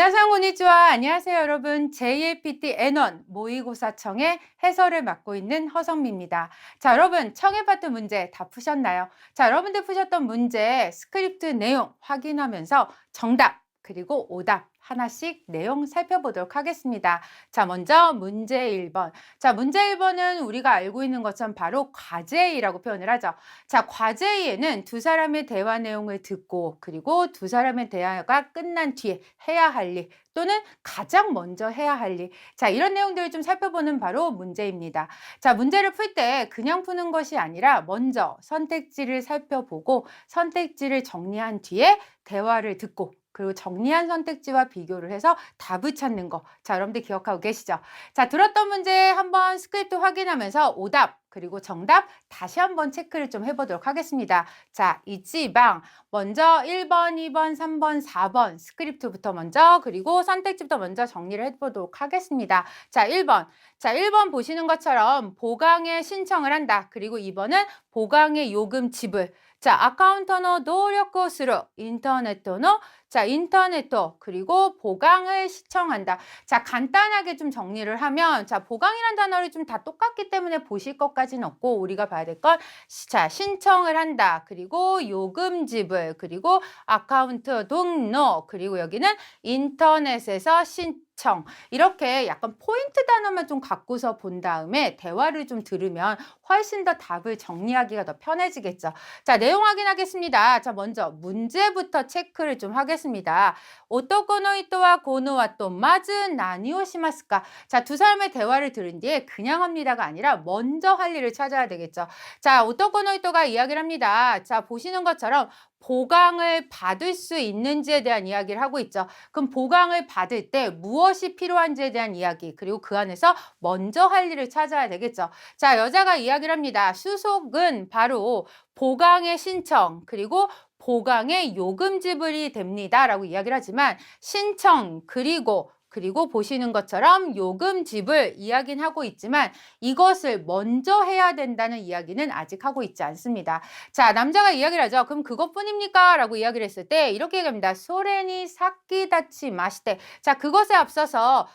안녕하세요, konnichiwa. 안녕하세요, 여러분. JLPT N1 모의고사청의 해설을 맡고 있는 허성미입니다. 자, 여러분, 청해 파트 문제 다 푸셨나요? 자, 여러분들 푸셨던 문제 스크립트 내용 확인하면서 정답 그리고 오답 하나씩 내용 살펴보도록 하겠습니다. 자, 먼저 문제 1번. 자, 문제 1번은 우리가 알고 있는 것처럼 바로 과제이라고 표현을 하죠. 자, 과제에는 두 사람의 대화 내용을 듣고 그리고 두 사람의 대화가 끝난 뒤에 해야 할 일 또는 가장 먼저 해야 할 일. 자, 이런 내용들을 좀 살펴보는 바로 문제입니다. 자, 문제를 풀 때 그냥 푸는 것이 아니라 먼저 선택지를 살펴보고 선택지를 정리한 뒤에 대화를 듣고 그리고 정리한 선택지와 비교를 해서 답을 찾는 거. 자, 여러분들 기억하고 계시죠? 자, 들었던 문제 한번 스크립트 확인하면서 오답 그리고 정답 다시 한번 체크를 좀 해보도록 하겠습니다. 자, 이지방 먼저 1번, 2번, 3번, 4번 스크립트부터 먼저 그리고 선택지부터 먼저 정리를 해보도록 하겠습니다. 자, 1번. 자, 1번 보시는 것처럼 보강에 신청을 한다. 그리고 2번은 보강의 요금 지불. 자, 아카운터노 노력으로 인터넷노 자, 인터넷 그리고 보강을 시청한다. 자, 간단하게 좀 정리를 하면 자, 보강이란 단어를 좀 다 똑같기 때문에 보실 것까지는 없고 우리가 봐야 될 건 자, 신청을 한다. 그리고 요금 지불, 그리고 아카운트 등록, 그리고 여기는 인터넷에서 신청. 이렇게 약간 포인트 단어만 좀 갖고서 본 다음에 대화를 좀 들으면 훨씬 더 답을 정리하기가 더 편해지겠죠. 자, 내용 확인하겠습니다. 자, 먼저 문제부터 체크를 좀 하겠습니다. 오토코노 히토와 고노와 또 마즈 나니오 시마스까? 자, 두 사람의 대화를 들은 뒤에 그냥 합니다가 아니라 먼저 할 일을 찾아야 되겠죠. 자, 오토코노 히토가 이야기를 합니다. 자, 보시는 것처럼 보강을 받을 수 있는지에 대한 이야기를 하고 있죠. 그럼 보강을 받을 때 무엇이 필요한지에 대한 이야기 그리고 그 안에서 먼저 할 일을 찾아야 되겠죠. 자, 여자가 이야기를 합니다. 수속은 바로 보강의 신청 그리고 보강의 요금 지불이 됩니다. 라고 이야기를 하지만 신청 그리고 보시는 것처럼 요금 지불 이야기는 하고 있지만 이것을 먼저 해야 된다는 이야기는 아직 하고 있지 않습니다. 자, 남자가 이야기를 하죠. 그럼 그것뿐입니까? 라고 이야기를 했을 때 이렇게 얘기합니다. 소렌이 사키다치 마시테. 자, 그것에 앞서서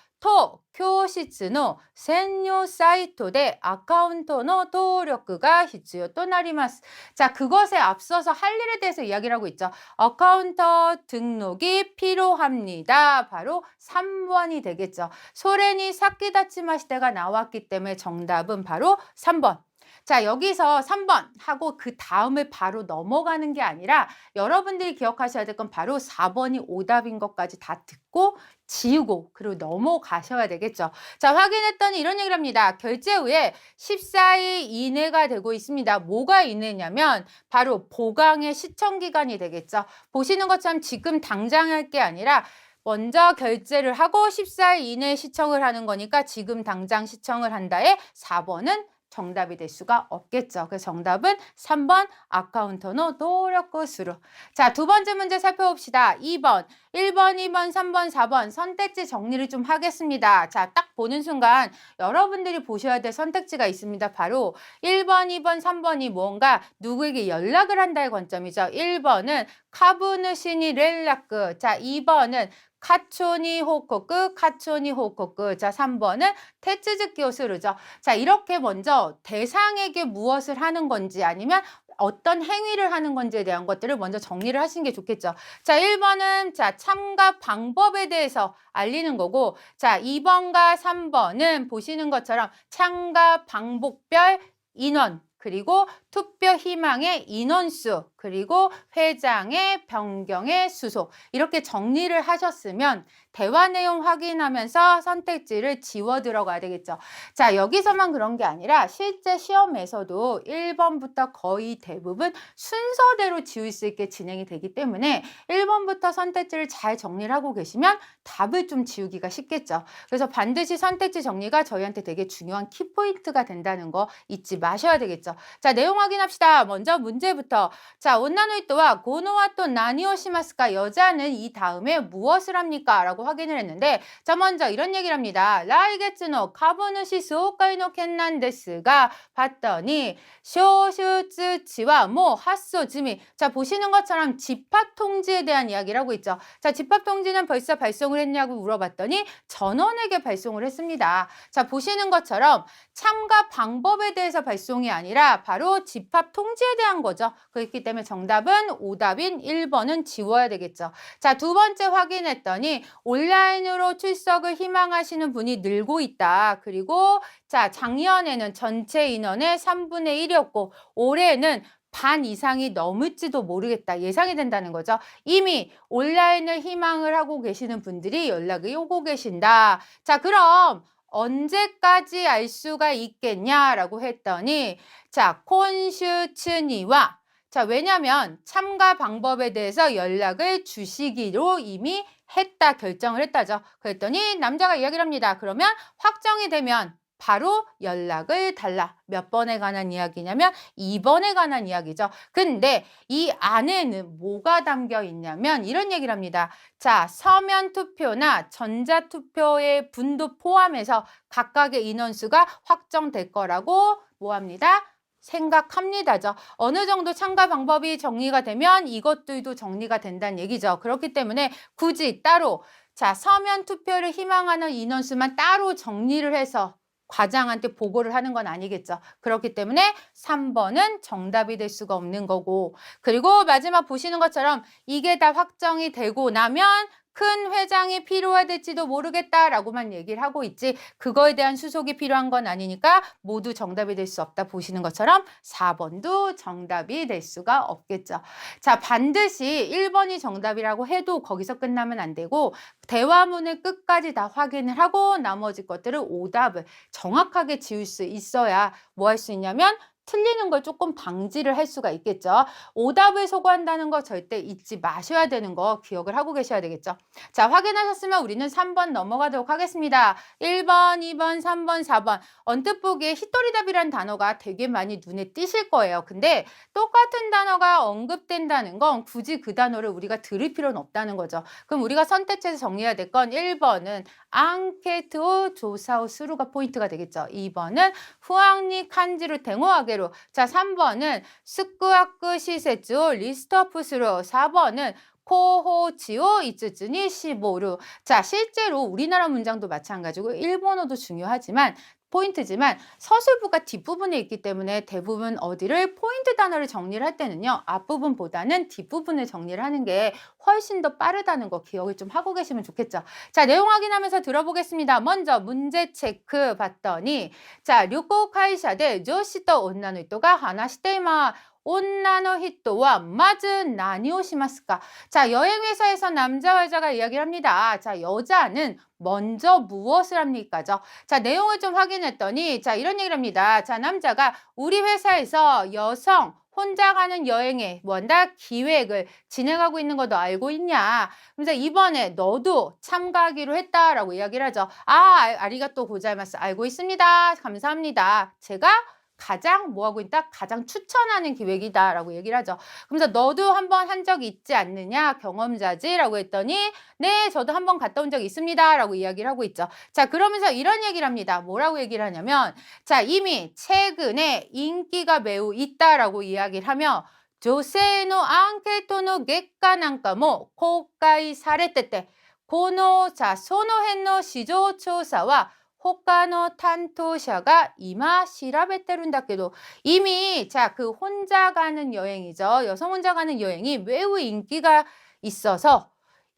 교시츠노 센요 사이토데 아카운토노登録가必要となります. 자, 그것에 앞서서 할 일에 대해서 이야기를 하고 있죠. 아카운터 등록이 필요합니다. 바로 3번이 되겠죠. 소렌이 사키다치마시테가 나왔기 때문에 정답은 바로 3번. 자, 여기서 3번 하고 그 다음에 바로 넘어가는 게 아니라 여러분들이 기억하셔야 될 건 바로 4번이 오답인 것까지 다 듣고 지우고 그리고 넘어가셔야 되겠죠. 자, 확인했더니 이런 얘기를 합니다. 결제 후에 14일 이내가 되고 있습니다. 뭐가 이내냐면 바로 보강의 시청기간이 되겠죠. 보시는 것처럼 지금 당장 할 게 아니라 먼저 결제를 하고 14일 이내에 시청을 하는 거니까 지금 당장 시청을 한다에 4번은 정답이 될 수가 없겠죠. 그래서 정답은 3번 아카운터노 노력으로. 자, 두 번째 문제 살펴봅시다. 2번, 1번, 2번, 3번, 4번 선택지 정리를 좀 하겠습니다. 자, 딱 보는 순간 여러분들이 보셔야 될 선택지가 있습니다. 바로 1번, 2번, 3번이 뭔가 누구에게 연락을 한다의 관점이죠. 1번은 카부누시니 렐라크. 자, 2번은 카초니 호코크, 카초니 호코크. 자, 3번은 테츠즈키오 스루죠. 자, 이렇게 먼저 대상에게 무엇을 하는 건지 아니면 어떤 행위를 하는 건지에 대한 것들을 먼저 정리를 하시는 게 좋겠죠. 자, 1번은 자, 참가 방법에 대해서 알리는 거고, 자, 2번과 3번은 보시는 것처럼 참가 방법별 인원, 그리고 투표 희망의 인원수, 그리고 회장의 변경의 수속 이렇게 정리를 하셨으면 대화 내용 확인하면서 선택지를 지워 들어가야 되겠죠. 자, 여기서만 그런 게 아니라 실제 시험에서도 1번부터 거의 대부분 순서대로 지울 수 있게 진행이 되기 때문에 1번부터 선택지를 잘 정리를 하고 계시면 답을 좀 지우기가 쉽겠죠. 그래서 반드시 선택지 정리가 저희한테 되게 중요한 키포인트가 된다는 거 잊지 마셔야 되겠죠. 자, 내용 확인합시다. 먼저 문제부터. 자, 온나노이토와 고노와 또 나니오시마스까? 여자는 이 다음에 무엇을 합니까? 라고 확인을 했는데, 자, 먼저 이런 얘기를 합니다. 라이게츠노 카부누시 수호카이노 켄난데스가 봤더니 쇼슈츠치와 뭐 하소즈미. 자, 보시는 것처럼 집합 통지에 대한 이야기를 하고 있죠. 자, 집합 통지는 벌써 발송을 했냐고 물어봤더니 전원에게 발송을 했습니다. 자, 보시는 것처럼 참가 방법에 대해서 발송이 아니라 바로 집합 통지에 대한 거죠. 그렇기 때문에 정답은 오답인 1번은 지워야 되겠죠. 자, 두 번째 확인했더니 온라인으로 출석을 희망하시는 분이 늘고 있다. 그리고 자, 작년에는 전체 인원의 3분의 1이었고 올해는 반 이상이 넘을지도 모르겠다. 예상이 된다는 거죠. 이미 온라인을 희망을 하고 계시는 분들이 연락이 오고 계신다. 자, 그럼 언제까지 알 수가 있겠냐라고 했더니 자, 콘슈츠니와 자, 왜냐면 참가 방법에 대해서 연락을 주시기로 이미 했다, 결정을 했다죠. 그랬더니 남자가 이야기를 합니다. 그러면 확정이 되면 바로 연락을 달라. 몇 번에 관한 이야기냐면 2번에 관한 이야기죠. 근데 이 안에는 뭐가 담겨 있냐면 이런 얘기를 합니다. 자, 서면 투표나 전자 투표의 분도 포함해서 각각의 인원수가 확정될 거라고 뭐합니다? 생각합니다죠. 어느 정도 참가 방법이 정리가 되면 이것들도 정리가 된다는 얘기죠. 그렇기 때문에 굳이 따로 자, 서면 투표를 희망하는 인원수만 따로 정리를 해서 과장한테 보고를 하는 건 아니겠죠. 그렇기 때문에 3번은 정답이 될 수가 없는 거고 그리고 마지막 보시는 것처럼 이게 다 확정이 되고 나면 큰 회장이 필요하될지도 모르겠다라고만 얘기를 하고 있지 그거에 대한 수속이 필요한 건 아니니까 모두 정답이 될 수 없다 보시는 것처럼 4번도 정답이 될 수가 없겠죠. 자, 반드시 1번이 정답이라고 해도 거기서 끝나면 안 되고 대화문을 끝까지 다 확인을 하고 나머지 것들을 오답을 정확하게 지을 수 있어야 뭐 할 수 있냐면 틀리는 걸 조금 방지를 할 수가 있겠죠. 오답을 소거한다는 거 절대 잊지 마셔야 되는 거 기억을 하고 계셔야 되겠죠. 자, 확인하셨으면 우리는 3번 넘어가도록 하겠습니다. 1번, 2번, 3번, 4번. 언뜻 보기에 히토리답이라는 단어가 되게 많이 눈에 띄실 거예요. 근데 똑같은 단어가 언급된다는 건 굳이 그 단어를 우리가 들을 필요는 없다는 거죠. 그럼 우리가 선택해서 정리해야 될 건 1번은 앙케이트오 조사오 스루가 포인트가 되겠죠. 2번은 후앙니 칸지루 댕호하게로 자, 3번은 스쿠아쿠 시세츠오 리스트업스로 4번은 코호치오 이츠츠니 시보루 자, 실제로 우리나라 문장도 마찬가지고 일본어도 중요하지만 포인트지만 서술부가 뒷부분에 있기 때문에 대부분 어디를 포인트 단어를 정리를 할 때는요. 앞부분보다는 뒷부분을 정리를 하는 게 훨씬 더 빠르다는 거 기억을 좀 하고 계시면 좋겠죠. 자, 내용 확인하면서 들어보겠습니다. 먼저 문제 체크 봤더니 자, 료코 카이샤데 조시또 온나노 히토가 하나시테이마 온나노 히토와 마즈 나니오 시마스까? 자, 여행회사에서 남자와 여자가 이야기를 합니다. 자, 여자는 먼저 무엇을 합니까죠? 자, 내용을 좀 확인했더니 자, 이런 얘기를 합니다. 자, 남자가 우리 회사에서 여성 혼자 가는 여행에 뭔가 기획을 진행하고 있는 거 너 알고 있냐? 그래서 이번에 너도 참가하기로 했다라고 이야기를 하죠. 아리가또 고자이마스. 알고 있습니다. 감사합니다. 제가 가장 뭐하고 있다? 가장 추천하는 기획이다라고 얘기를 하죠. 그래서 너도 한번 한 적이 있지 않느냐? 경험자지라고 했더니 네, 저도 한번 갔다 온 적이 있습니다. 라고 이야기를 하고 있죠. 자, 그러면서 이런 얘기를 합니다. 뭐라고 얘기를 하냐면 자, 이미 최근에 인기가 매우 있다라고 이야기를 하며 조세노 앙케토노 객가 난카모 공開されててこの자その辺の市場調査は他の担当者が今調べてるんだけど 이미 자, 그 혼자 가는 여행이죠. 여성 혼자 가는 여행이 매우 인기가 있어서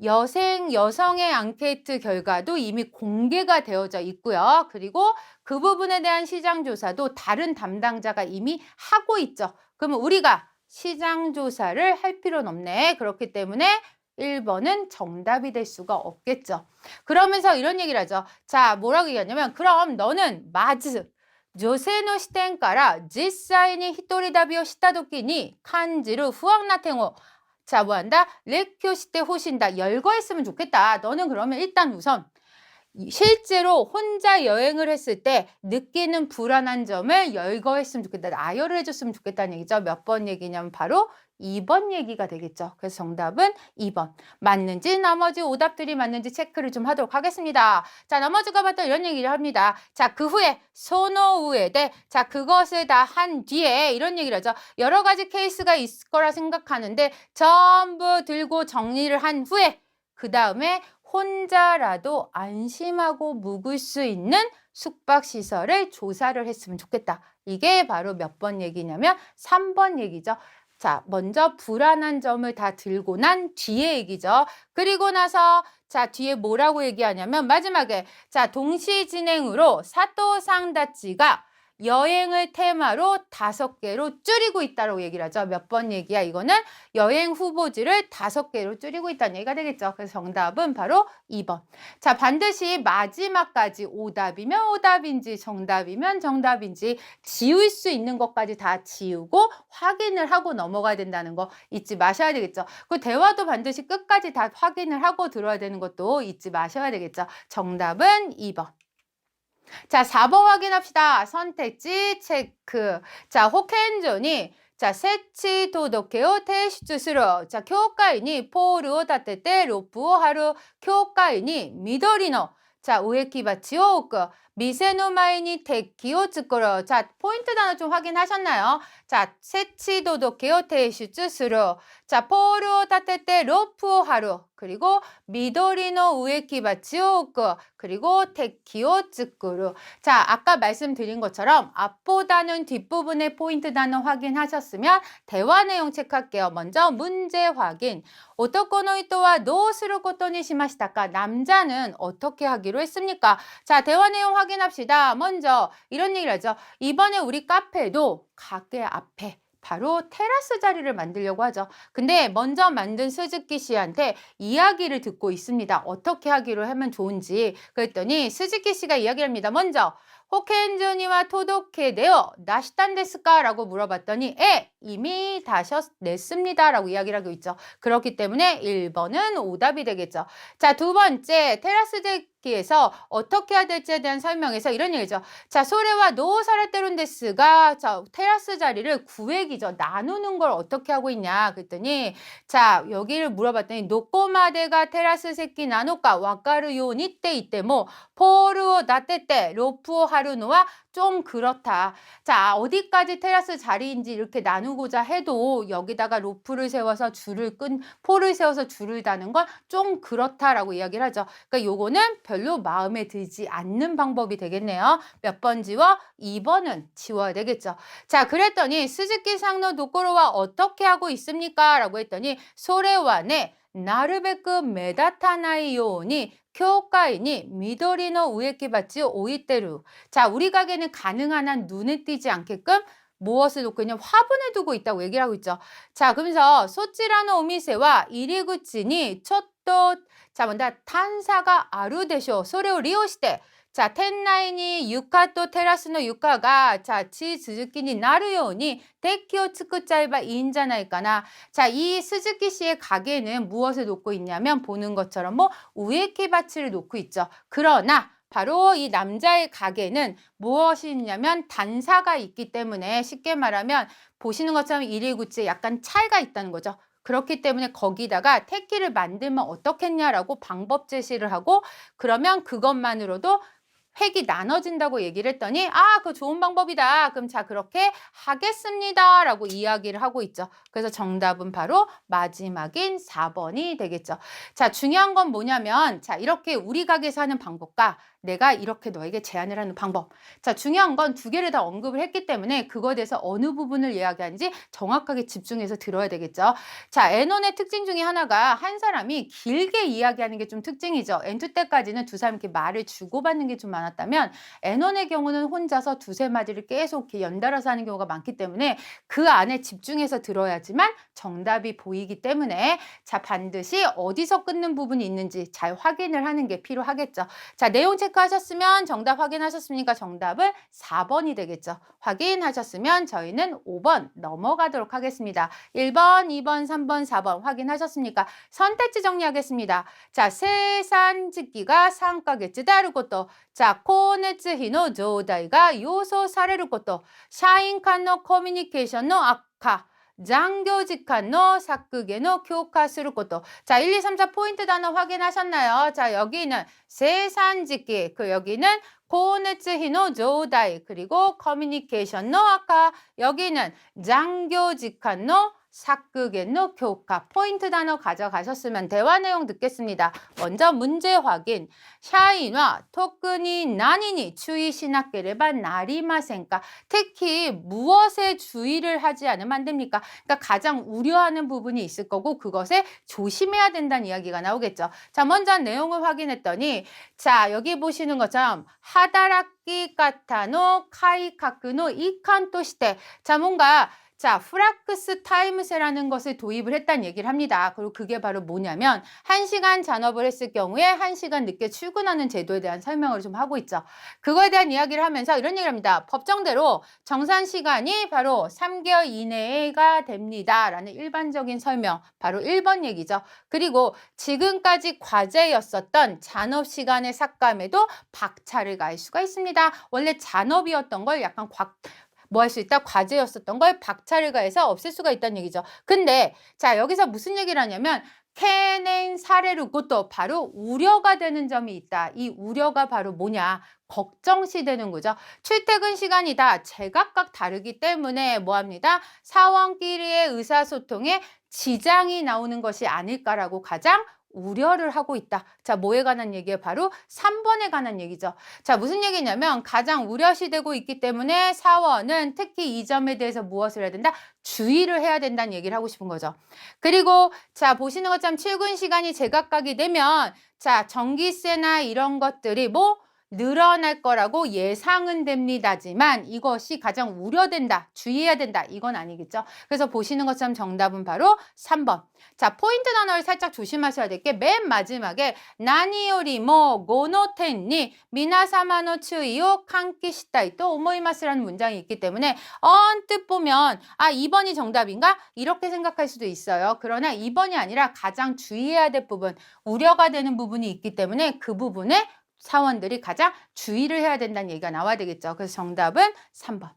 여성의 앙케이트 결과도 이미 공개가 되어져 있고요. 그리고 그 부분에 대한 시장 조사도 다른 담당자가 이미 하고 있죠. 그러면 우리가 시장 조사를 할 필요는 없네. 그렇기 때문에 1번은 정답이 될 수가 없겠죠. 그러면서 이런 얘기를 하죠. 자, 뭐라고 얘기하냐면 그럼 너는 마즈 조세노 시텐から 実際に一人旅をした時に感じる不安な点を 자, 뭐한다? 레큐시테 호신다. 열거했으면 좋겠다. 너는 그러면 일단 우선 실제로 혼자 여행을 했을 때 느끼는 불안한 점을 열거했으면 좋겠다. 나열을 해줬으면 좋겠다는 얘기죠. 몇 번 얘기냐면 바로 2번 얘기가 되겠죠. 그래서 정답은 2번. 맞는지 나머지 오답들이 맞는지 체크를 좀 하도록 하겠습니다. 자, 나머지가 봤던 이런 얘기를 합니다. 자, 그 후에 소노우에 대 자, 그것을 다 한 뒤에 이런 얘기를 하죠. 여러 가지 케이스가 있을 거라 생각하는데 전부 들고 정리를 한 후에 그 다음에 혼자라도 안심하고 묵을 수 있는 숙박시설을 조사를 했으면 좋겠다. 이게 바로 몇 번 얘기냐면 3번 얘기죠. 자, 먼저 불안한 점을 다 들고 난 뒤에 얘기죠. 그리고 나서 자, 뒤에 뭐라고 얘기하냐면 마지막에 자, 동시 진행으로 사또 상다치가 여행을 테마로 5개로 줄이고 있다고 얘기를 하죠. 몇 번 얘기야? 이거는 여행 후보지를 5개로 줄이고 있다는 얘기가 되겠죠. 그래서 정답은 바로 2번. 자, 반드시 마지막까지 오답이면 오답인지 정답이면 정답인지 지울 수 있는 것까지 다 지우고 확인을 하고 넘어가야 된다는 거 잊지 마셔야 되겠죠. 그 대화도 반드시 끝까지 다 확인을 하고 들어야 되는 것도 잊지 마셔야 되겠죠. 정답은 2번. 자, 4번 확인합시다. 선택지 체크. 자, 호켄존이 자, 세치 도도케오 테시투스로 자, 교과인이 포르오 다테테 로프오 하루 교과인이 미도리노 자, 우에키바치오 오크 미세노 마이니 테키오 츠코로 자, 포인트 단어 좀 확인하셨나요? 자, 세치 도도케오 테시투스로 자, 포르오 다테테 로프오 하루 그리고 미도리노 우에키바치오 오크 그리고 테키오 츠쿠루 자, 아까 말씀드린 것처럼 앞보다는 뒷부분의 포인트 단어 확인하셨으면 대화 내용 체크할게요. 먼저 문제 확인. 오토코노이토와 노스루 코토니 시마시타까 남자는 어떻게 하기로 했습니까? 자, 대화 내용 확인합시다. 먼저 이런 얘기를 하죠. 이번에 우리 카페도 가게 앞에 바로 테라스 자리를 만들려고 하죠. 근데 먼저 만든 스즈키 씨한테 이야기를 듣고 있습니다. 어떻게 하기로 하면 좋은지. 그랬더니 스즈키 씨가 이야기를 합니다. 먼저 호켄즈니와 토도케데요 나시탄 데스까? 라고 물어봤더니 이미 냈습니다. 라고 이야기를 하고 있죠. 그렇기 때문에 1번은 오답이 되겠죠. 자, 두 번째 테라스 데키에서 어떻게 해야 될지에 대한 설명에서 이런 얘기죠. 자, 소레와 노사레테론데스가 자, 테라스 자리를 구획이죠. 나누는 걸 어떻게 하고 있냐 그랬더니 자, 여기를 물어봤더니 노꼬마데가 테라스 세키 나노까 와카르요 니때 이때 뭐 포르오 나테때 로프오 하루노와 좀 그렇다. 자, 어디까지 테라스 자리인지 이렇게 나누고자 해도 여기다가 로프를 세워서 포를 세워서 줄을 다는 건 좀 그렇다라고 이야기를 하죠. 그러니까 요거는 별로 마음에 들지 않는 방법이 되겠네요. 몇 번 지워? 2번은 지워야 되겠죠. 자, 그랬더니 스즈키 상노 도코로와 어떻게 하고 있습니까? 라고 했더니 소레와네 나르베크 메다타나이 요니 교과인이 미도리노 우에키바치 오이테루 자, 우리 가게는 가능한 한 눈에 띄지 않게끔 무엇을 놓고 있냐 화분을 두고 있다고 얘기를 하고 있죠. 자, 그러면서 소치라노 오미세와 이리구치니 초또 자, 먼저 탄사가 아루데쇼 소레오 리오시테 자, 텐나이니 유카또 테라스노 유카가 자, 스즈키니 나르요니 데키오 츠쿠짜이바 인자나이까나 자, 이 스즈키 씨의 가게는 무엇을 놓고 있냐면 보는 것처럼 뭐 우에키바치를 놓고 있죠. 그러나 바로 이 남자의 가게는 무엇이 있냐면 단사가 있기 때문에 쉽게 말하면 보시는 것처럼 일일구치에 약간 차이가 있다는 거죠. 그렇기 때문에 거기다가 테키를 만들면 어떻겠냐라고 방법 제시를 하고 그러면 그것만으로도 획이 나눠진다고 얘기를 했더니 그거 좋은 방법이다. 그럼 자 그렇게 하겠습니다. 라고 이야기를 하고 있죠. 그래서 정답은 바로 마지막인 4번이 되겠죠. 자, 중요한 건 뭐냐면 자 이렇게 우리 가게에서 하는 방법과 내가 이렇게 너에게 제안을 하는 방법. 자, 중요한 건 두 개를 다 언급을 했기 때문에 그거에 대해서 어느 부분을 이야기하는지 정확하게 집중해서 들어야 되겠죠. 자, N원의 특징 중에 하나가 한 사람이 길게 이야기하는 게 좀 특징이죠. N2 때까지는 두 사람이 이렇게 말을 주고받는 게 좀 많았다면 N원의 경우는 혼자서 두세 마디를 계속 이렇게 연달아서 하는 경우가 많기 때문에 그 안에 집중해서 들어야지만 정답이 보이기 때문에 자, 반드시 어디서 끊는 부분이 있는지 잘 확인을 하는 게 필요하겠죠. 자, 내용 체크 체크하셨으면 정답 확인하셨습니까? 정답은 4번이 되겠죠. 확인하셨으면 저희는 5번 넘어가도록 하겠습니다. 1번, 2번, 3번, 4번 확인하셨습니까? 선택지 정리하겠습니다. 자, 세산実기가 상가겠지. 다를 것도. 자, 코네츠히노 조다이가 요소 사례를 것도. 샤인間の 커뮤니케이션의 악화. 장교직間の 削減を 強化すること. 자, 1, 2, 3, 4 포인트 단어 확인하셨나요? 자, 여기는 세산직기, 여기는 고네츠히노 조다이, 그리고 커뮤니케이션의 악화, 여기는 장교직間の 削減の 교과. 포인트 단어 가져가셨으면 대화 내용 듣겠습니다. 먼저 문제 확인. 샤인와 토크니 나니니 주의しなければなりませんか? 특히 무엇에 주의를 하지 않으면 안 됩니까? 그러니까 가장 우려하는 부분이 있을 거고 그것에 조심해야 된다는 이야기가 나오겠죠. 자, 먼저 내용을 확인했더니 자, 여기 보시는 것처럼 하다라키 카타노 카이카쿠노 이칸として 자, 뭔가 자, 프락스 타임세라는 것을 도입을 했다는 얘기를 합니다. 그리고 그게 바로 뭐냐면 1시간 잔업을 했을 경우에 1시간 늦게 출근하는 제도에 대한 설명을 좀 하고 있죠. 그거에 대한 이야기를 하면서 이런 얘기를 합니다. 법정대로 정산 시간이 바로 3개월 이내가 됩니다. 라는 일반적인 설명, 바로 1번 얘기죠. 그리고 지금까지 과제였었던 잔업 시간의 삭감에도 박차를 가할 수가 있습니다. 원래 잔업이었던 걸 약간 뭐 할 수 있다? 과제였었던 걸 박차를 가해서 없앨 수가 있다는 얘기죠. 근데 자, 여기서 무슨 얘기를 하냐면 캐넨 사례로 그것도 바로 우려가 되는 점이 있다. 이 우려가 바로 뭐냐? 걱정시 되는 거죠. 출퇴근 시간이다. 제각각 다르기 때문에 뭐합니다? 사원끼리의 의사소통에 지장이 나오는 것이 아닐까라고 가장 우려를 하고 있다. 자, 뭐에 관한 얘기예요? 바로 3번에 관한 얘기죠. 자, 무슨 얘기냐면 가장 우려시되고 있기 때문에 사원은 특히 이 점에 대해서 무엇을 해야 된다? 주의를 해야 된다는 얘기를 하고 싶은 거죠. 그리고 자, 보시는 것처럼 출근 시간이 제각각이 되면 자, 전기세나 이런 것들이 뭐 늘어날 거라고 예상은 됩니다지만 이것이 가장 우려된다, 주의해야 된다, 이건 아니겠죠. 그래서 보시는 것처럼 정답은 바로 3번. 자, 포인트 단어를 살짝 조심하셔야 될 게 맨 마지막에 나니요리 뭐 고노텐니 미나사마노 추이오 칸키시타이 또 오모이마스라는 문장이 있기 때문에 언뜻 보면 아, 2번이 정답인가? 이렇게 생각할 수도 있어요. 그러나 2번이 아니라 가장 주의해야 될 부분, 우려가 되는 부분이 있기 때문에 그 부분에 사원들이 가장 주의를 해야 된다는 얘기가 나와야 되겠죠. 그래서 정답은 3번.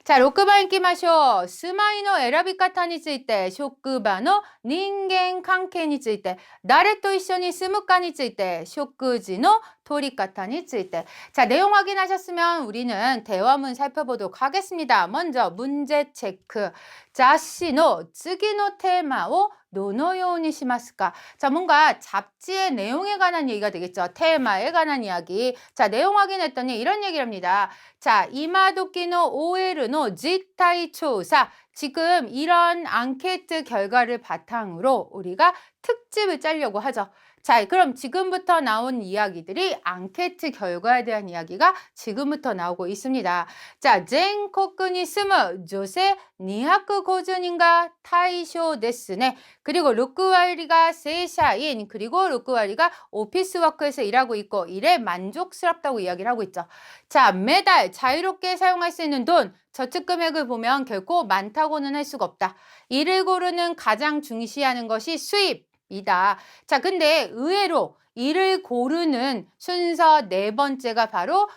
자, 6番いきましょう。住まいの選び方について、職場の人間関係について、誰と一緒に住むかについて、食事の取り方について. 자, 내용 확인하셨으면 우리는 대화문 살펴보도록 하겠습니다. 먼저 문제 체크. 雑誌の次のテーマをどのようにしますか? 자, 뭔가 잡지의 내용에 관한 얘기가 되겠죠. 테마에 관한 이야기. 자, 내용 확인했더니 이런 얘기를 합니다. 자, 이마도끼의 OL의実態 조사. 지금 이런 앙케이트 결과를 바탕으로 우리가 특집을 짜려고 하죠. 자, 그럼 지금부터 나온 이야기들이 앙케이트 결과에 대한 이야기가 지금부터 나오고 있습니다. 자, 전국에 스무 조세 250人가対象 ですね. 그리고 6割가 세샤인, 그리고 6割가 오피스 워크에서 일하고 있고 일에 만족스럽다고 이야기를 하고 있죠. 자, 매달 자유롭게 사용할 수 있는 돈, 저축 금액을 보면 결코 많다고는 할 수가 없다. 일을 고르는 가장 중시하는 것이 수입이다. 자, 근데 의외로 일을 고르는 순서 네 번째가 바로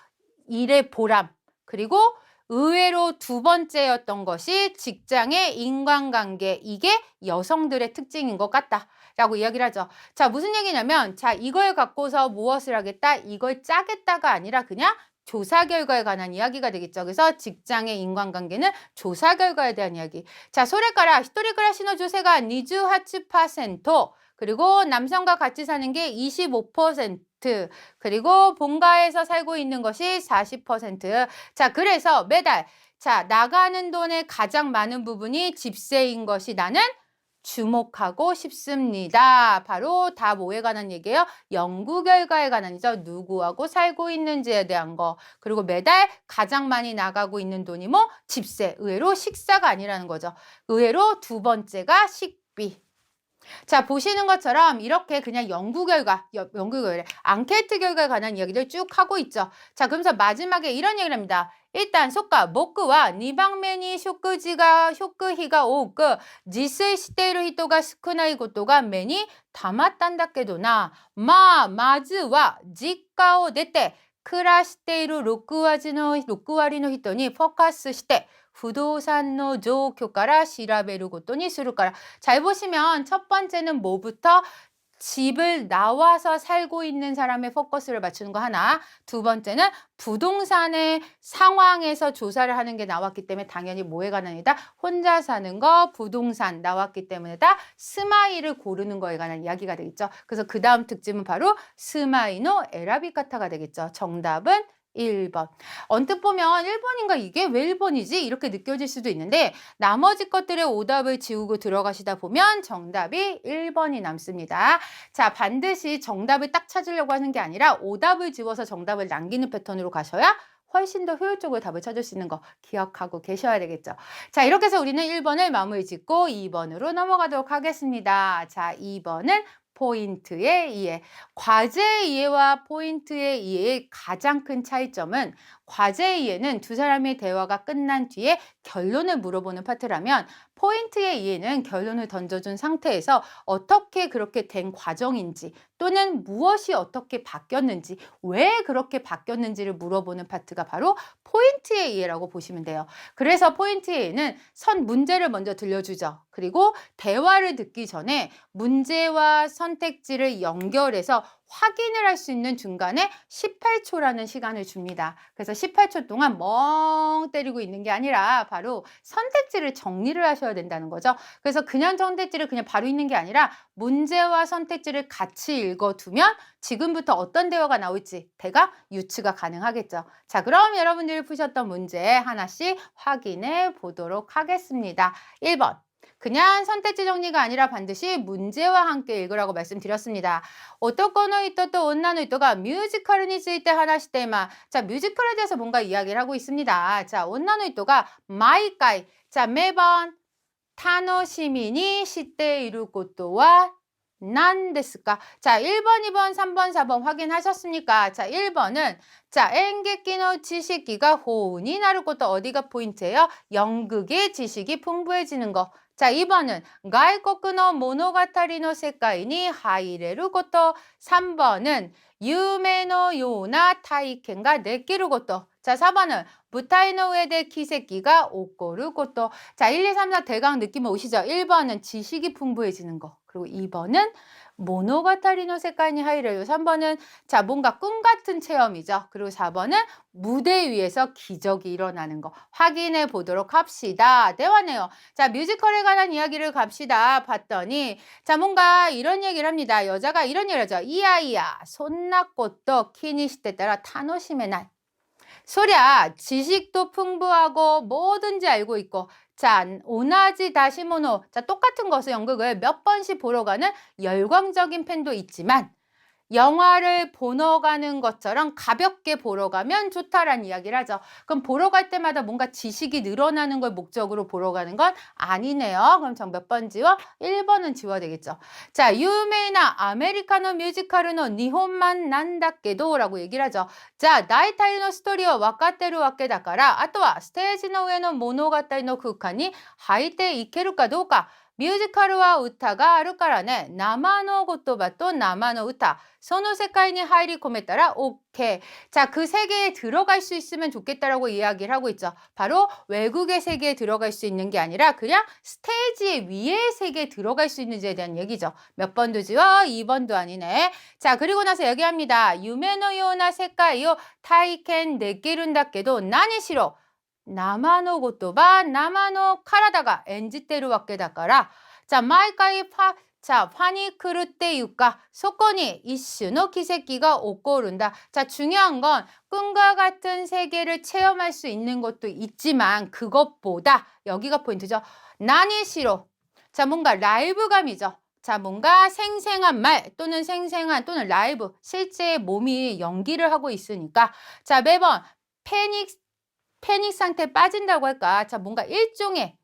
일의 보람, 그리고 의외로 두 번째였던 것이 직장의 인간관계, 이게 여성들의 특징인 것 같다 라고 이야기를 하죠. 자, 무슨 얘기냐면 자, 이걸 갖고서 무엇을 하겠다, 이걸 짜겠다가 아니라 그냥 조사 결과에 관한 이야기가 되겠죠. 그래서 직장의 인간관계는 조사 결과에 대한 이야기. 자, 소래가라 히토리크라시노 조세가 28%, 그리고 남성과 같이 사는 게 25%, 그리고 본가에서 살고 있는 것이 40%. 자, 그래서 매달 자, 나가는 돈의 가장 많은 부분이 집세인 것이 나는 주목하고 싶습니다. 바로 다 뭐에 관한 얘기예요? 연구 결과에 관한이죠. 누구하고 살고 있는지에 대한 거. 그리고 매달 가장 많이 나가고 있는 돈이 뭐? 집세. 의외로 식사가 아니라는 거죠. 의외로 두 번째가 식비. 자, 보시는 것처럼 이렇게 그냥 연구 결과, 앙케이트 결과에 관한 이야기를 쭉 하고 있죠. 자, 그러면서 마지막에 이런 얘기를 합니다. 일단 속가 목구와 니방면이 쇼크히가 오크 지스의 시테이루 히토가 스쿠나이 고토가 메니 다마탄다케도나 마즈와 지가오 데테 크라시테이루 로쿠와리노 히토니 포커스 시테 부동산의 조교가라 시라베루 고토니 수루가라. 잘 보시면 첫 번째는 뭐부터? 집을 나와서 살고 있는 사람의 포커스를 맞추는 거 하나. 두 번째는 부동산의 상황에서 조사를 하는 게 나왔기 때문에 당연히 뭐에 관한 이다? 혼자 사는 거, 부동산 나왔기 때문에다 스마이를 고르는 거에 관한 이야기가 되겠죠. 그래서 그 다음 특징은 바로 스마이노 에라비카타가 되겠죠. 정답은 1번. 언뜻 보면 1번인가 이게 왜 1번이지? 이렇게 느껴질 수도 있는데 나머지 것들의 오답을 지우고 들어가시다 보면 정답이 1번이 남습니다. 자, 반드시 정답을 딱 찾으려고 하는 게 아니라 오답을 지워서 정답을 남기는 패턴으로 가셔야 훨씬 더 효율적으로 답을 찾을 수 있는 거 기억하고 계셔야 되겠죠. 자, 이렇게 해서 우리는 1번을 마무리 짓고 2번으로 넘어가도록 하겠습니다. 자, 2번은 포인트의 이해. 과제의 이해와 포인트의 이해의 가장 큰 차이점은 과제의 이해는 두 사람의 대화가 끝난 뒤에 결론을 물어보는 파트라면 포인트의 이해는 결론을 던져준 상태에서 어떻게 그렇게 된 과정인지 또는 무엇이 어떻게 바뀌었는지 왜 그렇게 바뀌었는지를 물어보는 파트가 바로 포인트의 이해라고 보시면 돼요. 그래서 포인트의 이해는 문제를 먼저 들려주죠. 그리고 대화를 듣기 전에 문제와 선택지를 연결해서 확인을 할 수 있는 중간에 18초라는 시간을 줍니다. 그래서 18초 동안 멍 때리고 있는 게 아니라 바로 선택지를 정리를 하셔야 된다는 거죠. 그래서 그냥 선택지를 그냥 바로 있는 게 아니라 문제와 선택지를 같이 읽어두면 지금부터 어떤 대화가 나올지 대강 유추가 가능하겠죠. 자, 그럼 여러분들이 푸셨던 문제 하나씩 확인해 보도록 하겠습니다. 1번. 그냥 선택지 정리가 아니라 반드시 문제와 함께 읽으라고 말씀드렸습니다. 오토코노 히토 또 온나노 히토가 뮤지컬について話しています. 자, 뮤지컬에 대해서 뭔가 이야기를 하고 있습니다. 자, 온나노 히토가 마이까이. 자, 매번 楽しみにしていることは何ですか? 자, 1번, 2번, 3번, 4번 확인하셨습니까? 자, 1번은 자, 엔게키노 지식기가 호운이 나를 것도 어디가 포인트예요? 연극의 지식이 풍부해지는 거. 자, 2번은 가이코쿠노 모노가타리노 세카이니 하이레루 것도. 3번은 유메노 요나 타이켄가 내끼루 것도. 자, 4번은 무타이노 우에데 키세키가 오꼬루 것도. 자, 1, 2, 3, 4 대강 느낌 오시죠? 1번은 지식이 풍부해지는 거. 그리고 2번은 모노가타리노 세카이니 하이레루. 3번은 자, 뭔가 꿈 같은 체험이죠. 그리고 4번은 무대 위에서 기적이 일어나는 거 확인해 보도록 합시다. 대화네요. 자, 뮤지컬에 관한 이야기를 갑시다. 봤더니 자, 뭔가 이런 얘기를 합니다. 여자가 이런 얘기를 하죠. 이야이야 손나꽃도 키니시테 따라 타노시메 날. 소랴 지식도 풍부하고 뭐든지 알고 있고 자, 오나지 다시모노. 자, 똑같은 것을 연극을 몇 번씩 보러 가는 열광적인 팬도 있지만 영화를 보러 가는 것처럼 가볍게 보러 가면 좋다라는 이야기를 하죠. 그럼 보러 갈 때마다 뭔가 지식이 늘어나는 걸 목적으로 보러 가는 건 아니네요. 그럼 정 몇 번 지워? 1번은 지워야 되겠죠. 자, 유메이나 아메리카노 뮤지컬의 니혼만 난다케도 라고 얘기를 하죠. 자, 다이타이노 스토리와 와카테루 와케다카라 아또와 스테이지노 우에노 모노가타리노 쿠칸이 하이테 이케루까 도우까 ミュージカルは歌があるからね。生の言葉と生の歌。その世界に入り込めたら OK. 자, 그 세계에 들어갈 수 있으면 좋겠다라고 이야기를 하고 있죠. 바로 외국의 세계에 들어갈 수 있는 게 아니라 그냥 스테이지 위의 세계에 들어갈 수 있는지에 대한 얘기죠. 몇 번도 지워? 2번도 아니네. 자, 그리고 나서 얘기합니다. 유메노 요나 세카이요 타이켄 데키룬다케도 나니 싫어. 生の言葉、生の体が演じてるわけだから、じゃあ毎回자, 환이 그를 때유까 소건이 이슈의 기색기가 오고른다. 자, 중요한 건 꿈과 같은 세계를 체험할 수 있는 것도 있지만 그것보다 여기가 포인트죠. 난이 싫어. 자, 뭔가 라이브감이죠. 자, 뭔가 생생한 말 또는 또는 라이브 실제 몸이 연기를 하고 있으니까 자, 매번 패닉 상태에 빠진다고 할까? 자, 뭔가 일종의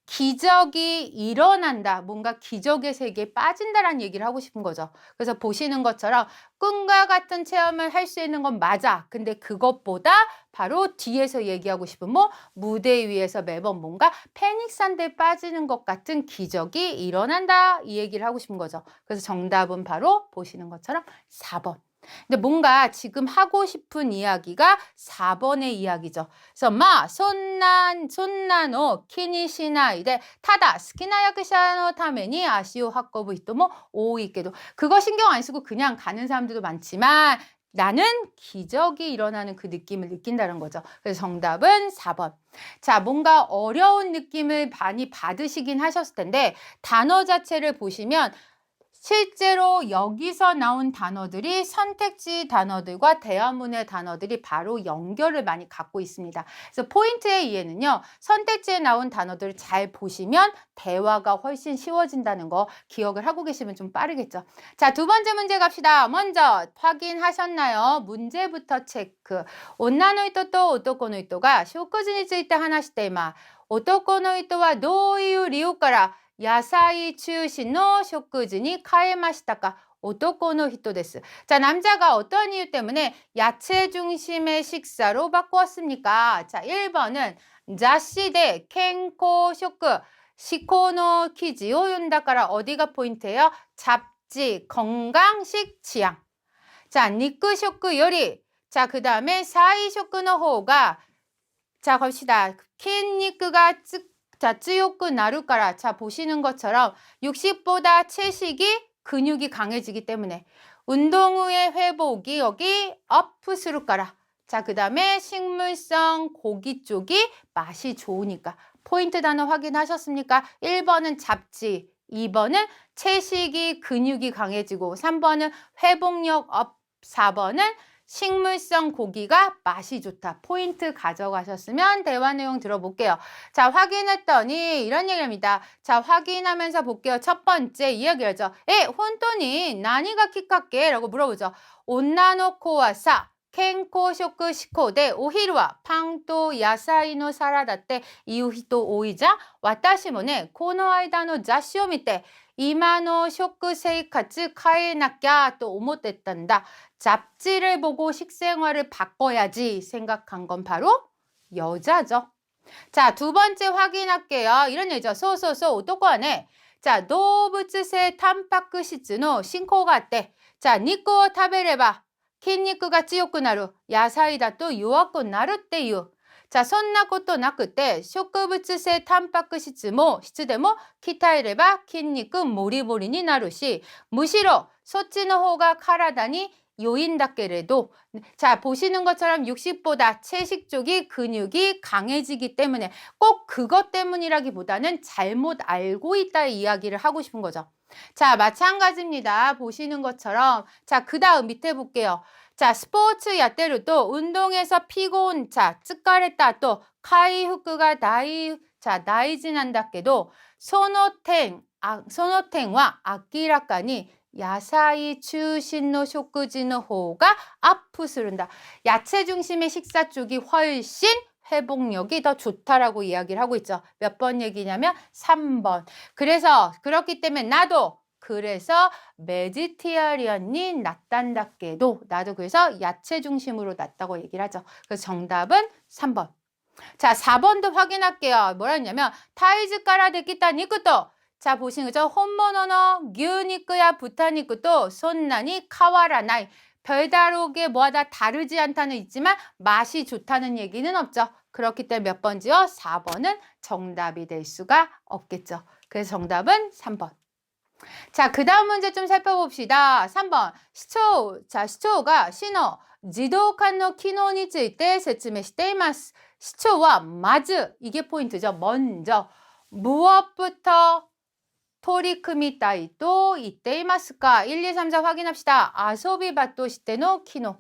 기적이 일어난다. 뭔가 기적의 세계에 빠진다라는 얘기를 하고 싶은 거죠. 그래서 보시는 것처럼 꿈과 같은 체험을 할 수 있는 건 맞아. 근데 그것보다 바로 뒤에서 얘기하고 싶은 뭐 무대 위에서 매번 뭔가 패닉 상태에 빠지는 것 같은 기적이 일어난다. 이 얘기를 하고 싶은 거죠. 그래서 정답은 바로 보시는 것처럼 4번. 근데 뭔가 지금 하고 싶은 이야기가 4번의 이야기죠. 그래서 손나노 키니시나이데 타다 스키나 야쿠샤노 타메니 아시오 하코부 히토모 오이케도 그거 신경 안 쓰고 그냥 가는 사람들도 많지만 나는 기적이 일어나는 그 느낌을 느낀다는 거죠. 그래서 정답은 4번. 자, 뭔가 어려운 느낌을 많이 받으시긴 하셨을 텐데 단어 자체를 보시면 실제로 여기서 나온 단어들이 선택지 단어들과 대화문의 단어들이 바로 연결을 많이 갖고 있습니다. 그래서 포인트의 이해는요. 선택지에 나온 단어들을 잘 보시면 대화가 훨씬 쉬워진다는 거 기억을 하고 계시면 좀 빠르겠죠. 자, 두 번째 문제 갑시다. 먼저 확인하셨나요? 문제부터 체크. 온나노 히토 또 오토코 노 히토가 쇼쿠지について話しています。男の人はどういう理由から野菜中心の食事に変えましたか? 男の人です. 자, 남자가 어떤 이유 때문에 야채 중심의 식사로 바꾸었습니까? 자, 1번은 雑誌で健康食志向の記事を読んだから 어디가 포인트예요? 잡지, 건강식 취향. 자, 肉食より. 자, 그 다음에 菜食の方が. 자, 갑시다. 筋肉が 자, 쯔요크 나루까라. 자, 보시는 것처럼 육식보다 채식이 근육이 강해지기 때문에 운동 후의 회복이 여기 업스루까라. 자, 그 다음에 식물성 고기 쪽이 맛이 좋으니까. 포인트 단어 확인하셨습니까? 1번은 잡지, 2번은 채식이 근육이 강해지고 3번은 회복력 업, 4번은 식물성 고기가 맛이 좋다. 포인트 가져가셨으면 대화 내용 들어볼게요. 자, 확인했더니 이런 얘기입니다. 자, 확인하면서 볼게요. 첫 번째 이야기하죠. 혼돈이 나니가 키카게? 라고 물어보죠. 온나노코와 사, 켄코쇼크 시코데 오히루와 팡또 야사이노 사라다 때 이유 히토 오이자 와타시모네 코노 아이다노 자시오 미테 이마노 쇼크 세이카츠 카에나끼야 또 오모떼단다. 잡지를 보고 식생활을 바꿔야지 생각한 건 바로 여자죠. 자, 두 번째 확인할게요. 이런 얘기죠. 소소소 오토코하네. 자, 도부츠세 탄파크시츠노 신코가 때. 자, 니코 타베레바筋肉が強くなる。野菜だと弱くなるっていう。자, そんなことなくて植物性タンパク質でも鍛えれば筋肉もりもりになるし、むしろそっちの方が体に요인다けれど 자, 보시는 것처럼 육식보다 채식 쪽이 근육이 강해지기 때문에 꼭 그것 때문이라기보다는 잘못 알고 있다 이야기를 하고 싶은 거죠. 자, 마찬가지입니다. 보시는 것처럼 자, 그 다음 밑에 볼게요. 자, 스포츠 야테르도 운동에서 피곤, 자, 쯔까레다 또 카이후크가 다이지난다께도 소노텐과 아키라카니 야사이 추신노 쇼크지노 호가 아프스른다. 야채 중심의 식사 쪽이 훨씬 회복력이 더 좋다라고 이야기를 하고 있죠. 몇 번 얘기냐면 3번. 그래서 그렇기 때문에 나도 그래서 베지테리언이 낫단답게도 나도 그래서 야채 중심으로 낫다고 얘기를 하죠. 그래서 정답은 3번. 자, 4번도 확인할게요. 뭐라냐면 타이즈까라 데키타 니쿠토. 자, 보시는 거죠. 혼모노노 뉴니크야 부타니크도 손난이 카와라나이. 별다르게 뭐하다 다르지 않다는 있지만 맛이 좋다는 얘기는 없죠. 그렇기 때문에 몇 번지요? 4번은 정답이 될 수가 없겠죠. 그래서 정답은 3번. 자, 그 다음 문제 좀 살펴봅시다. 3번. 자, 시초가 신호, 지도칸의 기능에ついて説明しています. 시초와 마즈, 이게 포인트죠. 먼저, 무엇부터 토리크미타이도 이때이마스까? 1, 2, 3, 4 확인합시다. 아소비바토 시테노 키노.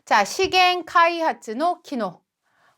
자, 시겐 카이하츠노 키노.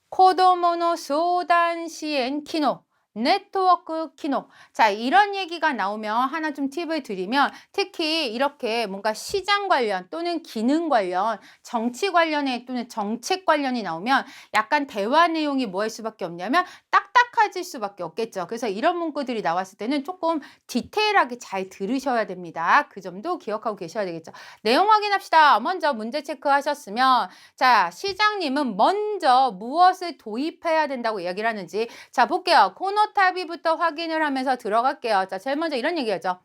코도모노 소단 시엔 키노. 네트워크 키노. 자, 이런 얘기가 나오면 하나 좀 팁을 드리면 특히 이렇게 뭔가 시장 관련 또는 기능 관련 정치 관련에 또는 정책 관련이 나오면 약간 대화 내용이 뭐 할 수밖에 없냐면 딱딱한 빨라질 수밖에 없겠죠. 그래서 이런 문구들이 나왔을 때는 조금 디테일하게 잘 들으셔야 됩니다. 그 점도 기억하고 계셔야 되겠죠. 내용 확인합시다. 먼저 문제 체크하셨으면 자, 시장님은 먼저 무엇을 도입해야 된다고 이야기를 하는지 자, 볼게요. 코노타비부터 확인을 하면서 들어갈게요. 자, 제일 먼저 이런 얘기하죠.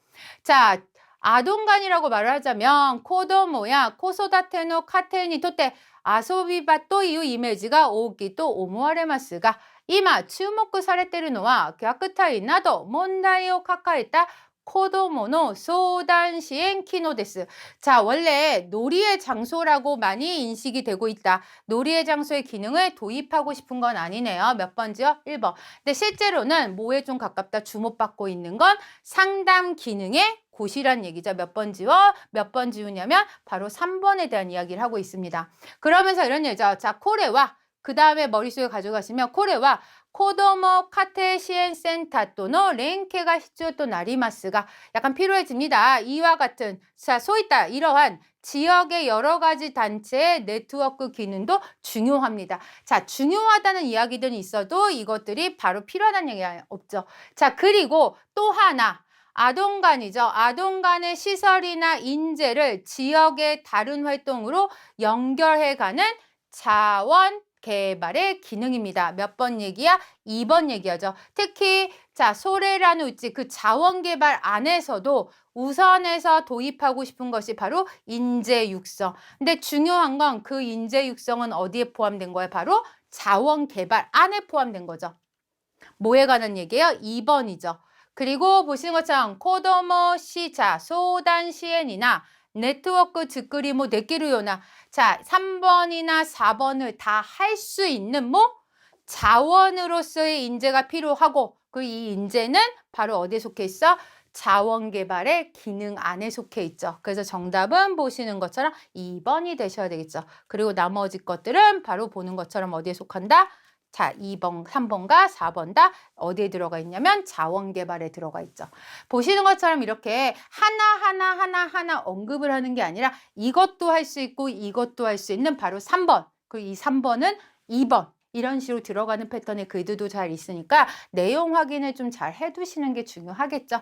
자, 아동관이라고 말을 하자면 코도모야 코소다테노 카테니 토테 아소비바 또 이유 이미지가 오기 또 오모아레마스가 이마注目されてるのは虐待など問題を抱えた子どもの相談支援機能です. 자, 원래 놀이의 장소라고 많이 인식이 되고 있다. 놀이의 장소의 기능을 도입하고 싶은 건 아니네요. 몇 번지요? 1번. 근데 실제로는 뭐에 좀 가깝다? 주목받고 있는 건 상담 기능의 곳이란 얘기죠. 몇 번지요? 몇 번 지우냐면 바로 3번에 대한 이야기를 하고 있습니다. 그러면서 이런 얘기죠. 자, 코레와 그 다음에 머릿속에 가져가시면 코레와 코도모 카테 시엔 센터 또는 렌케가 히츠또 나리마스가 약간 필요해집니다. 이와 같은 자, 소이다 이러한 지역의 여러 가지 단체의 네트워크 기능도 중요합니다. 자, 중요하다는 이야기들은 있어도 이것들이 바로 필요하다는 얘기가 없죠. 자, 그리고 또 하나 아동관이죠. 아동관의 시설이나 인재를 지역의 다른 활동으로 연결해가는 자원 개발의 기능입니다. 몇 번 얘기야? 2번 얘기하죠. 특히 자, 소레라는 우찌 그 자원 개발 안에서도 우선해서 도입하고 싶은 것이 바로 인재 육성. 근데 중요한 건 그 인재 육성은 어디에 포함된 거예요? 바로 자원 개발 안에 포함된 거죠. 뭐에 관한 얘기예요? 2번이죠. 그리고 보시는 것처럼 코도모 시자 소단 시엔이나 네트워크 즉그리모 네끼루요나 자 3번이나 4번을 다 할 수 있는 뭐 자원으로서의 인재가 필요하고 그 이 인재는 바로 어디에 속해 있어? 자원개발의 기능 안에 속해 있죠. 그래서 정답은 보시는 것처럼 2번이 되셔야 되겠죠. 그리고 나머지 것들은 바로 보는 것처럼 어디에 속한다? 자, 2번, 3번과 4번 다 어디에 들어가 있냐면 자원개발에 들어가 있죠. 보시는 것처럼 이렇게 하나 언급을 하는 게 아니라 이것도 할 수 있고 이것도 할 수 있는 바로 3번. 그리고 이 3번은 2번. 이런 식으로 들어가는 패턴의 글들도 잘 있으니까 내용 확인을 좀 잘 해두시는 게 중요하겠죠.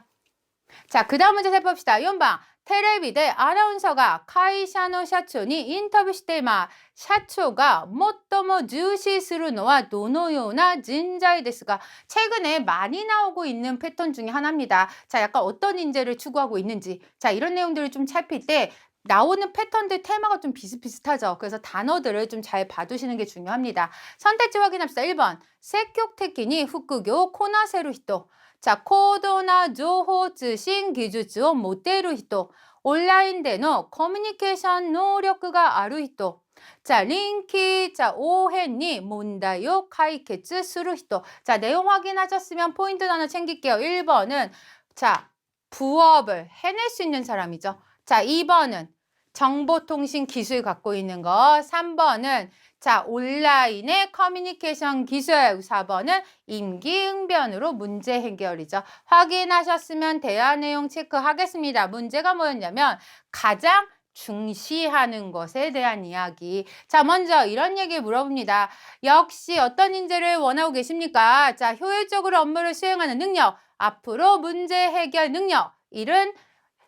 자, 그 다음 문제 살펴봅시다. 4번. 테레비대 아나운서가 카이샤노 샤초니 인터뷰 시테마 샤초가最も 重視するのは どのような人材ですか? 최근에 많이 나오고 있는 패턴 중에 하나입니다. 자, 약간 어떤 인재를 추구하고 있는지 자, 이런 내용들을 좀 살필 때 나오는 패턴들 테마가 좀 비슷비슷하죠. 그래서 단어들을 좀 잘 봐두시는 게 중요합니다. 선택지 확인합시다. 1번. 세격테키니 후쿠교 코나세루 히토. 자, 코도나 조호 쯔신 기주츠を持てる人. 온라인での 커뮤니케이션 노력가ある人. 자, 링키, 자, 오해니 문다요 카이케츠 스루 히토. 자, 내용 확인하셨으면 포인트 하나 챙길게요. 1번은 자, 부업을 해낼 수 있는 사람이죠. 자, 2번은 정보통신 기술 갖고 있는 거. 3번은 자, 온라인의 커뮤니케이션 기술. 4번은 임기응변으로 문제 해결이죠. 확인하셨으면 대화 내용 체크하겠습니다. 문제가 뭐였냐면 가장 중시하는 것에 대한 이야기. 자, 먼저 이런 얘기 물어봅니다. 역시 어떤 인재를 원하고 계십니까? 자, 효율적으로 업무를 수행하는 능력, 앞으로 문제 해결 능력, 이런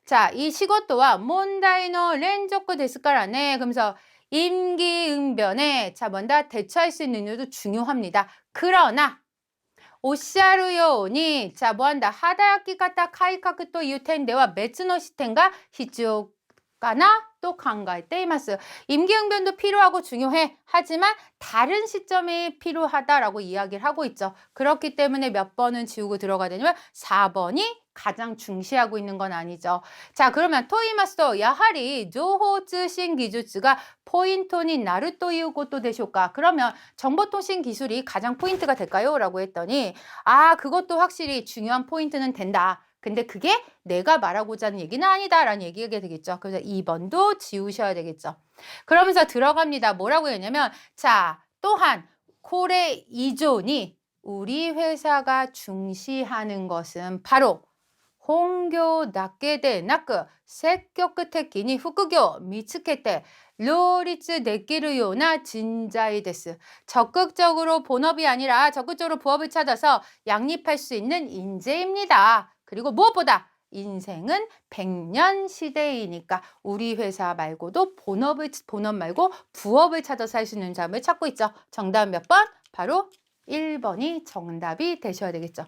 자, 이 시고토와 몬다이노 렌조코 데스카라네. 그러면서 임기응변에 자, 뭔가 대처할 수 있는 능력도 중요합니다. 그러나 오시아루요니 자, 뭐한다? 하다야키카타 카이카쿠 또 유텐데와 베츠노 시텐가 히츠요가나 또考えています. 임기응변도 필요하고 중요해. 하지만 다른 시점이 필요하다라고 이야기를 하고 있죠. 그렇기 때문에 몇 번은 지우고 들어가야 되냐면 4번이 가장 중시하고 있는 건 아니죠. 자, 그러면 토이마스도 야하리 조호츠신 기주츠가 포인트니 나를 또 이유고 되쇼까? 그러면 정보통신 기술이 가장 포인트가 될까요? 라고 했더니 아, 그것도 확실히 중요한 포인트는 된다. 근데 그게 내가 말하고자 하는 얘기는 아니다라는 얘기가 되겠죠. 그래서 2번도 지우셔야 되겠죠. 그러면서 들어갑니다. 뭐라고 했냐면 자, 또한 코레 이존이 우리 회사가 중시하는 것은 바로 本業だけでなく積極的に副業を見つけて両立できるような人材です. 적극적으로 본업이 아니라 적극적으로 부업을 찾아서 양립할 수 있는 인재입니다. 그리고 무엇보다 인생은 100년 시대이니까 우리 회사 말고도 본업 말고 부업을 찾아서 할 수 있는 사람을 찾고 있죠. 정답 몇 번? 바로 1번이 정답이 되셔야 되겠죠.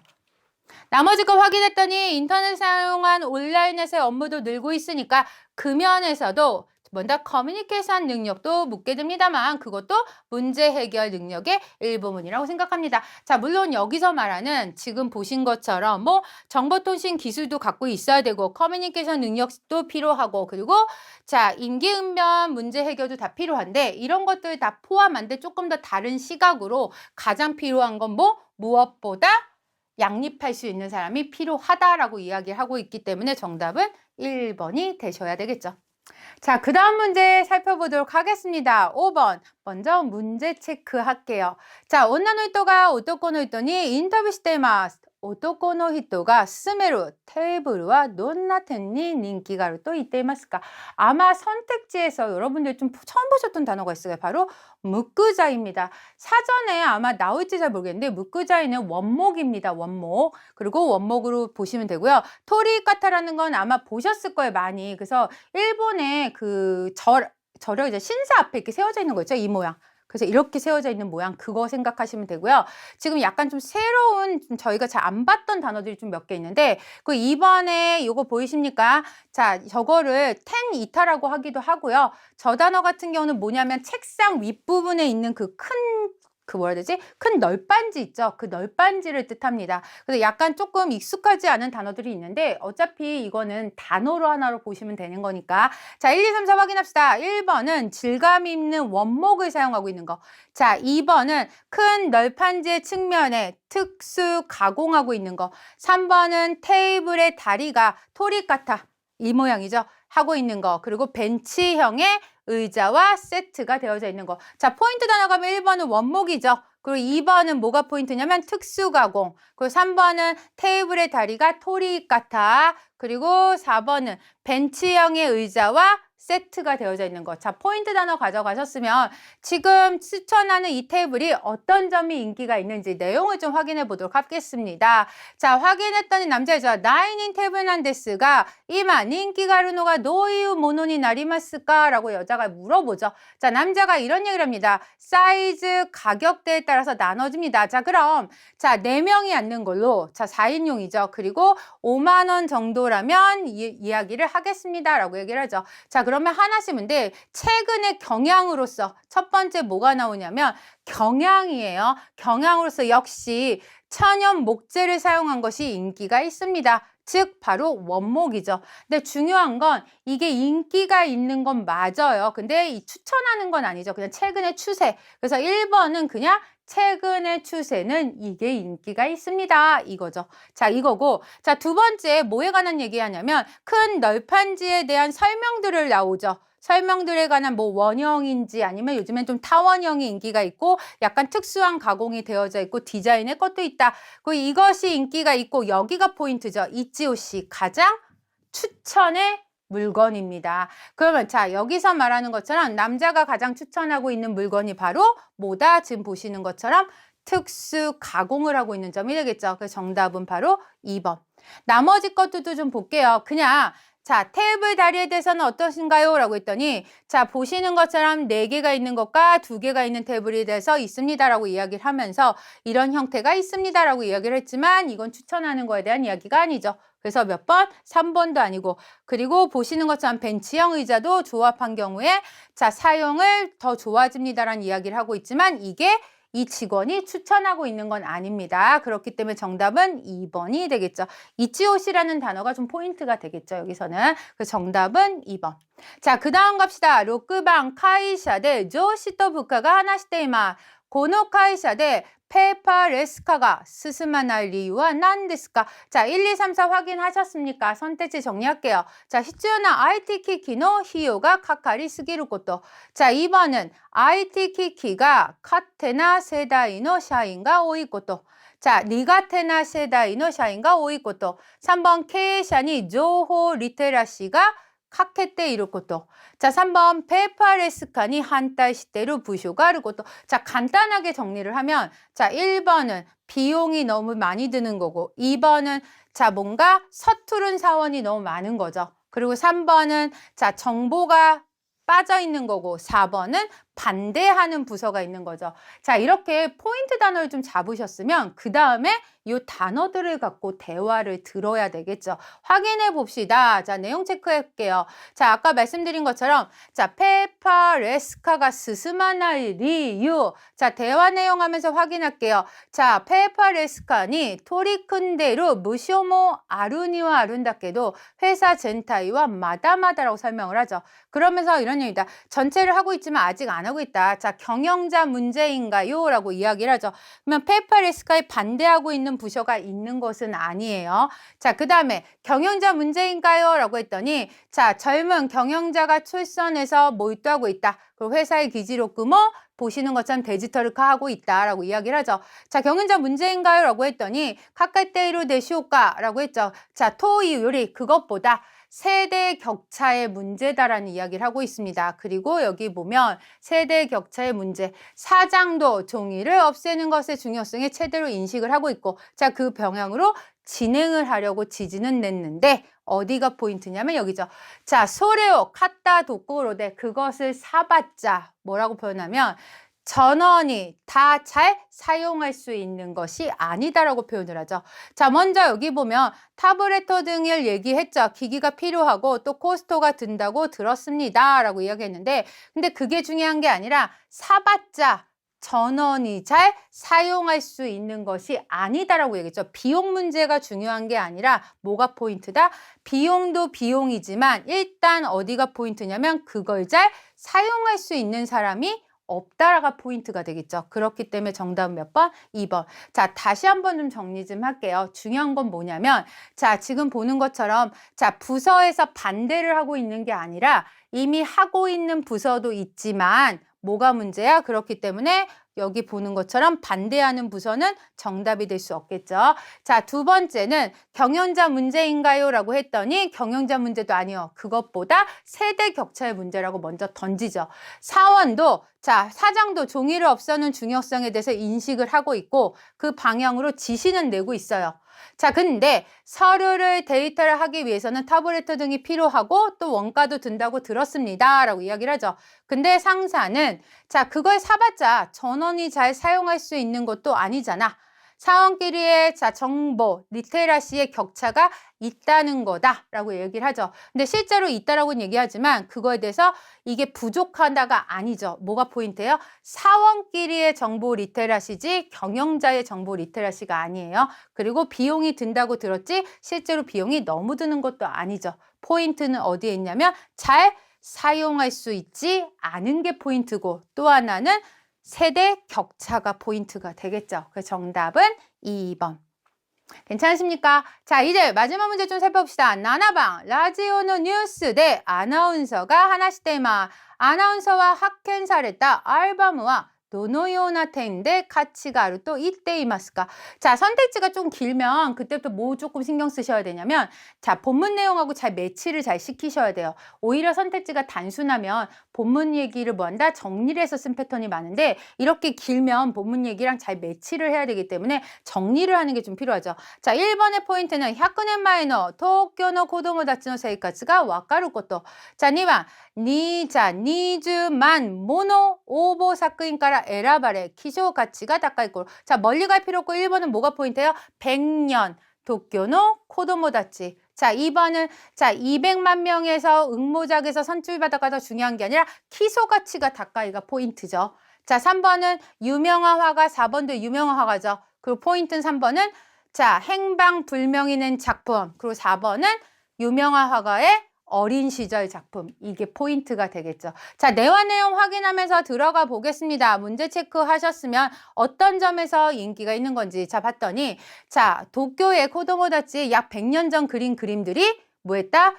나머지 거 확인했더니 인터넷 사용한 온라인에서의 업무도 늘고 있으니까 그 면에서도 뭔가 커뮤니케이션 능력도 묻게 됩니다만 그것도 문제 해결 능력의 일부분이라고 생각합니다. 자, 물론 여기서 말하는 지금 보신 것처럼 뭐 정보통신 기술도 갖고 있어야 되고 커뮤니케이션 능력도 필요하고 그리고 자, 임기응변 문제 해결도 다 필요한데 이런 것들 다 포함한데 조금 더 다른 시각으로 가장 필요한 건 뭐 무엇보다 양립할 수 있는 사람이 필요하다라고 이야기를 하고 있기 때문에 정답은 1번이 되셔야 되겠죠. 자, 그 다음 문제 살펴보도록 하겠습니다. 5번. 먼저 문제 체크할게요. 자, 女の人が男の人にインタビューしています。男の人が勧めるテーブルはどんな点に人気があると言っていますか? 아마 선택지에서 여러분들 좀 처음 보셨던 단어가 있어요. 바로 묵구자입니다. 사전에 아마 나올지 잘 모르겠는데 묵구자이는 원목입니다. 원목. 그리고 원목으로 보시면 되고요. 토리카타라는 건 아마 보셨을 거예요. 많이. 그래서 일본의 그 절여 이제 신사 앞에 이렇게 세워져 있는 거 있죠. 이 모양. 그래서 이렇게 세워져 있는 모양 그거 생각하시면 되고요. 지금 약간 좀 새로운 좀 저희가 잘 안 봤던 단어들이 좀 몇 개 있는데 그 2번에 이거 보이십니까? 자, 저거를 텐 이타라고 하기도 하고요. 저 단어 같은 경우는 뭐냐면 책상 윗부분에 있는 그 뭐라 해야 되지? 큰 널빤지 있죠? 그 널빤지를 뜻합니다. 그래서 약간 조금 익숙하지 않은 단어들이 있는데 어차피 이거는 단어로 하나로 보시면 되는 거니까 자, 1, 2, 3, 4 확인합시다. 1번은 질감 있는 원목을 사용하고 있는 거. 자, 2번은 큰 널판지의 측면에 특수 가공하고 있는 거. 3번은 테이블의 다리가 토리카타 이 모양이죠? 하고 있는 거. 그리고 벤치형의 의자와 세트가 되어져 있는 거. 자, 포인트 단어 가면 1번은 원목이죠. 그리고 2번은 뭐가 포인트냐면 특수가공. 그리고 3번은 테이블의 다리가 토리카타. 그리고 4번은 벤치형의 의자와 세트가 되어져 있는 것. 자, 포인트 단어 가져가셨으면 지금 추천하는 이 테이블이 어떤 점이 인기가 있는지 내용을 좀 확인해 보도록 하겠습니다. 자, 확인했더니 남자애죠. 나이닌 테이블 난데스가 이마 인기가あるのがどういうものになりますか? 라고 여자가 물어보죠. 자, 남자가 이런 얘기를 합니다. 사이즈, 가격대에 따라서 나눠집니다. 자, 그럼 자, 4명이 앉는 걸로 자, 4인용이죠. 그리고 5만 원 정도라면 이야기를 하겠습니다. 라고 얘기를 하죠. 자, 그러면 하나씩인데 최근의 경향으로서 첫 번째 뭐가 나오냐면 경향이에요. 경향으로서 역시 천연 목재를 사용한 것이 인기가 있습니다. 즉 바로 원목이죠. 근데 중요한 건 이게 인기가 있는 건 맞아요. 근데 이 추천하는 건 아니죠. 그냥 최근의 추세. 그래서 1번은 그냥 최근의 추세는 이게 인기가 있습니다. 이거죠. 자, 이거고. 자, 두 번째 뭐에 관한 얘기하냐면 큰 널판지에 대한 설명들을 나오죠. 설명들에 관한 뭐 원형인지 아니면 요즘엔 좀 타원형이 인기가 있고 약간 특수한 가공이 되어져 있고 디자인의 것도 있다. 그리고 이것이 인기가 있고 여기가 포인트죠. 이치오시 가장 추천의 물건입니다. 그러면 자, 여기서 말하는 것처럼 남자가 가장 추천하고 있는 물건이 바로 뭐다? 지금 보시는 것처럼 특수 가공을 하고 있는 점이 되겠죠. 그래서 정답은 바로 2번. 나머지 것들도 좀 볼게요. 그냥 자, 테이블 다리에 대해서는 어떠신가요? 라고 했더니 자, 보시는 것처럼 4개가 있는 것과 2개가 있는 테이블에 대해서 있습니다. 라고 이야기를 하면서 이런 형태가 있습니다. 라고 이야기를 했지만 이건 추천하는 거에 대한 이야기가 아니죠. 그래서 몇 번? 3번도 아니고 그리고 보시는 것처럼 벤치형 의자도 조합한 경우에 자, 사용을 더 좋아집니다라는 이야기를 하고 있지만 이게 이 직원이 추천하고 있는 건 아닙니다. 그렇기 때문에 정답은 2번이 되겠죠. 이치오시라는 단어가 좀 포인트가 되겠죠. 여기서는. 그래서 정답은 2번. 자, 그 다음 갑시다. 로크방 카이샤데 조시토 부카가 하나시테이마. 고노 카이샤데 페이퍼레스카가 스스만할 이유와 난데스까? 자, 1, 2, 3, 4 확인하셨습니까? 선택지 정리할게요. 자, 시추나 IT 키키노 히요가 카카리 스기루 것도. 자, 2번은 IT 키키가 카테나 세다이노 샤인가 오이 것도. 자, 니가테나 세다이노 샤인가 오이코토. 3번 케이샤니 조호 리테라시가 카케테 이루코토. 자, 3번 페파레스카니 한타이 시테루 부쇼가 아르코토. 자, 간단하게 정리를 하면 자, 1번은 비용이 너무 많이 드는 거고 2번은 자, 뭔가 서투른 사원이 너무 많은 거죠. 그리고 3번은 자, 정보가 빠져 있는 거고 4번은 반대하는 부서가 있는 거죠. 자, 이렇게 포인트 단어를 좀 잡으셨으면 그 다음에 이 단어들을 갖고 대화를 들어야 되겠죠. 확인해 봅시다. 자, 내용 체크할게요. 자, 아까 말씀드린 것처럼 자, 페파레스카가 스스마나이 리유. 자, 대화 내용 하면서 확인할게요. 자, 페파레스카니 토리큰데루 무쇼모 아루니와 아룬다케도 회사 젠타이와 마다마다라고 설명을 하죠. 그러면서 이런 얘기다. 전체를 하고 있지만 아직 안 하고 있다. 자, 경영자 문제인가요? 라고 이야기를 하죠. 그러면 페이퍼리스카에 반대하고 있는 부서가 있는 것은 아니에요. 자, 그 다음에 경영자 문제인가요? 라고 했더니 자, 젊은 경영자가 출선해서 몰두하고 있다. 그리고 회사의 기지로금을 보시는 것처럼 디지털화하고 있다라고 이야기를 하죠. 자, 경영자 문제인가요? 라고 했더니 카카테이로 데시오까? 라고 했죠. 자, 토이율이 그것보다 세대 격차의 문제다라는 이야기를 하고 있습니다. 그리고 여기 보면 세대 격차의 문제, 사장도 종이를 없애는 것의 중요성에 최대로 인식을 하고 있고 자, 그 방향으로 진행을 하려고 지지는 냈는데 어디가 포인트냐면 여기죠. 자, 소레오 카타 도쿠로데 그것을 사봤자 뭐라고 표현하면 전원이 다 잘 사용할 수 있는 것이 아니다라고 표현을 하죠. 자, 먼저 여기 보면 타브레터 등을 얘기했죠. 기기가 필요하고 또 코스토가 든다고 들었습니다. 라고 이야기했는데 근데 그게 중요한 게 아니라 사봤자 전원이 잘 사용할 수 있는 것이 아니다라고 얘기했죠. 비용 문제가 중요한 게 아니라 뭐가 포인트다? 비용도 비용이지만 일단 어디가 포인트냐면 그걸 잘 사용할 수 있는 사람이 없다라가 포인트가 되겠죠. 그렇기 때문에 정답은 몇 번? 2번. 자, 다시 한번 좀 정리 좀 할게요. 중요한 건 뭐냐면 자, 지금 보는 것처럼 자, 부서에서 반대를 하고 있는 게 아니라 이미 하고 있는 부서도 있지만 뭐가 문제야? 그렇기 때문에 여기 보는 것처럼 반대하는 부서는 정답이 될 수 없겠죠. 자, 두 번째는 경영자 문제인가요? 라고 했더니 경영자 문제도 아니요. 그것보다 세대 격차의 문제라고 먼저 던지죠. 사원도 자, 사장도 종이를 없애는 중요성에 대해서 인식을 하고 있고 그 방향으로 지시는 내고 있어요. 자, 근데 서류를 데이터를 하기 위해서는 타블레트 등이 필요하고 또 원가도 든다고 들었습니다. 라고 이야기를 하죠. 근데 상사는 자, 그걸 사봤자 전원이 잘 사용할 수 있는 것도 아니잖아. 사원끼리의 자, 정보, 리테러시의 격차가 있다는 거다라고 얘기를 하죠. 근데 실제로 있다라고는 얘기하지만 그거에 대해서 이게 부족하다가 아니죠. 뭐가 포인트예요? 사원끼리의 정보 리테러시지 경영자의 정보 리테러시가 아니에요. 그리고 비용이 든다고 들었지 실제로 비용이 너무 드는 것도 아니죠. 포인트는 어디에 있냐면 잘 사용할 수 있지 않은 게 포인트고 또 하나는 세대 격차가 포인트가 되겠죠. 그래서 정답은 2번. 괜찮으십니까? 자, 이제 마지막 문제 좀 살펴봅시다. 나나방 라디오노 뉴스 대 아나운서가 하나씩 테마. 아나운서와 학켄사레타 알바무와 도노요나텐데 가치가 아루 또 이때이마스까. 자, 선택지가 좀 길면 그때부터 뭐 조금 신경 쓰셔야 되냐면 자, 본문 내용하고 잘 매치를 잘 시키셔야 돼요. 오히려 선택지가 단순하면 본문 얘기를 뭐 한다? 정리를 해서 쓴 패턴이 많은데 이렇게 길면 본문 얘기랑 잘 매치를 해야 되기 때문에 정리를 하는 게 좀 필요하죠. 자, 1번의 포인트는100年前の東京の子供たちの生活がわかること。 자, 2번20만 모노 오보 사크인から 에라바레 기쇼 가치가 다까이꼴. 자, 멀리 갈 필요 없고 1번은 뭐가 포인트예요? 100년 도쿄노 코도모다치. 자, 2번은 자, 200만 명에서 응모작에서 선출받아가 중요한 게 아니라 기소 가치가 다까이가 포인트죠. 자, 3번은 유명한 화가 4번도 유명한 화가죠. 그리고 포인트는 3번은 자, 행방불명이 낸 작품. 그리고 4번은 유명한 화가의 어린 시절 작품. 이게 포인트가 되겠죠. 자, 내화 내용 확인하면서 들어가 보겠습니다. 문제 체크하셨으면 어떤 점에서 인기가 있는 건지. 자, 봤더니 자, 도쿄의 코도모다치 약 100년 전 그린 그림들이 뭐 했다?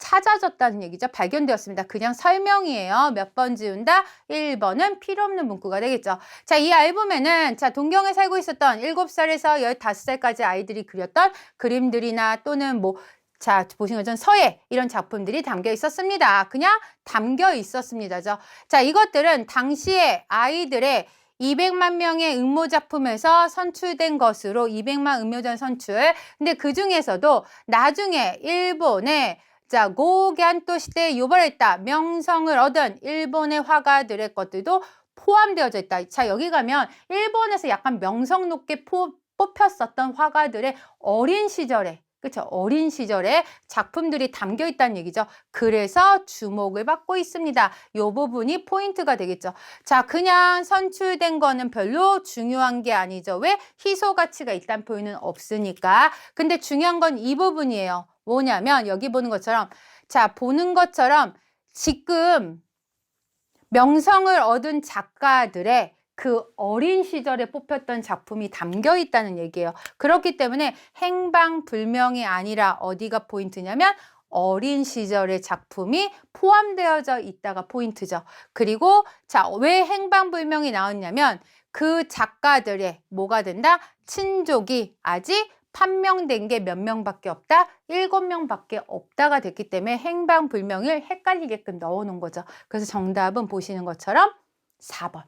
찾아졌다는 얘기죠. 발견되었습니다. 그냥 설명이에요. 몇 번 지운다? 1번은 필요 없는 문구가 되겠죠. 자, 이 앨범에는 자, 동경에 살고 있었던 7살에서 15살까지 아이들이 그렸던 그림들이나 또는 뭐 자, 보시는 것처럼 서예 이런 작품들이 담겨 있었습니다. 그냥 담겨 있었습니다죠. 자, 이것들은 당시에 아이들의 200만 명의 응모 작품에서 선출된 것으로 200만 응모전 선출. 근데 그 중에서도 나중에 일본의 자, 고견도 시대에 유발했다. 명성을 얻은 일본의 화가들의 것들도 포함되어져 있다. 자, 여기 가면 일본에서 약간 명성 높게 뽑혔었던 화가들의 어린 시절에 그렇죠. 어린 시절에 작품들이 담겨 있다는 얘기죠. 그래서 주목을 받고 있습니다. 이 부분이 포인트가 되겠죠. 자, 그냥 선출된 거는 별로 중요한 게 아니죠. 왜? 희소 가치가 있다는 표현은 없으니까. 근데 중요한 건 이 부분이에요. 뭐냐면 여기 보는 것처럼 자, 보는 것처럼 지금 명성을 얻은 작가들의 그 어린 시절에 뽑혔던 작품이 담겨 있다는 얘기예요. 그렇기 때문에 행방불명이 아니라 어디가 포인트냐면 어린 시절의 작품이 포함되어져 있다가 포인트죠. 그리고 자, 왜 행방불명이 나왔냐면 그 작가들의 뭐가 된다? 친족이 아직 판명된 게 몇 명밖에 없다? 7명밖에 없다가 됐기 때문에 행방불명을 헷갈리게끔 넣어놓은 거죠. 그래서 정답은 보시는 것처럼 4번.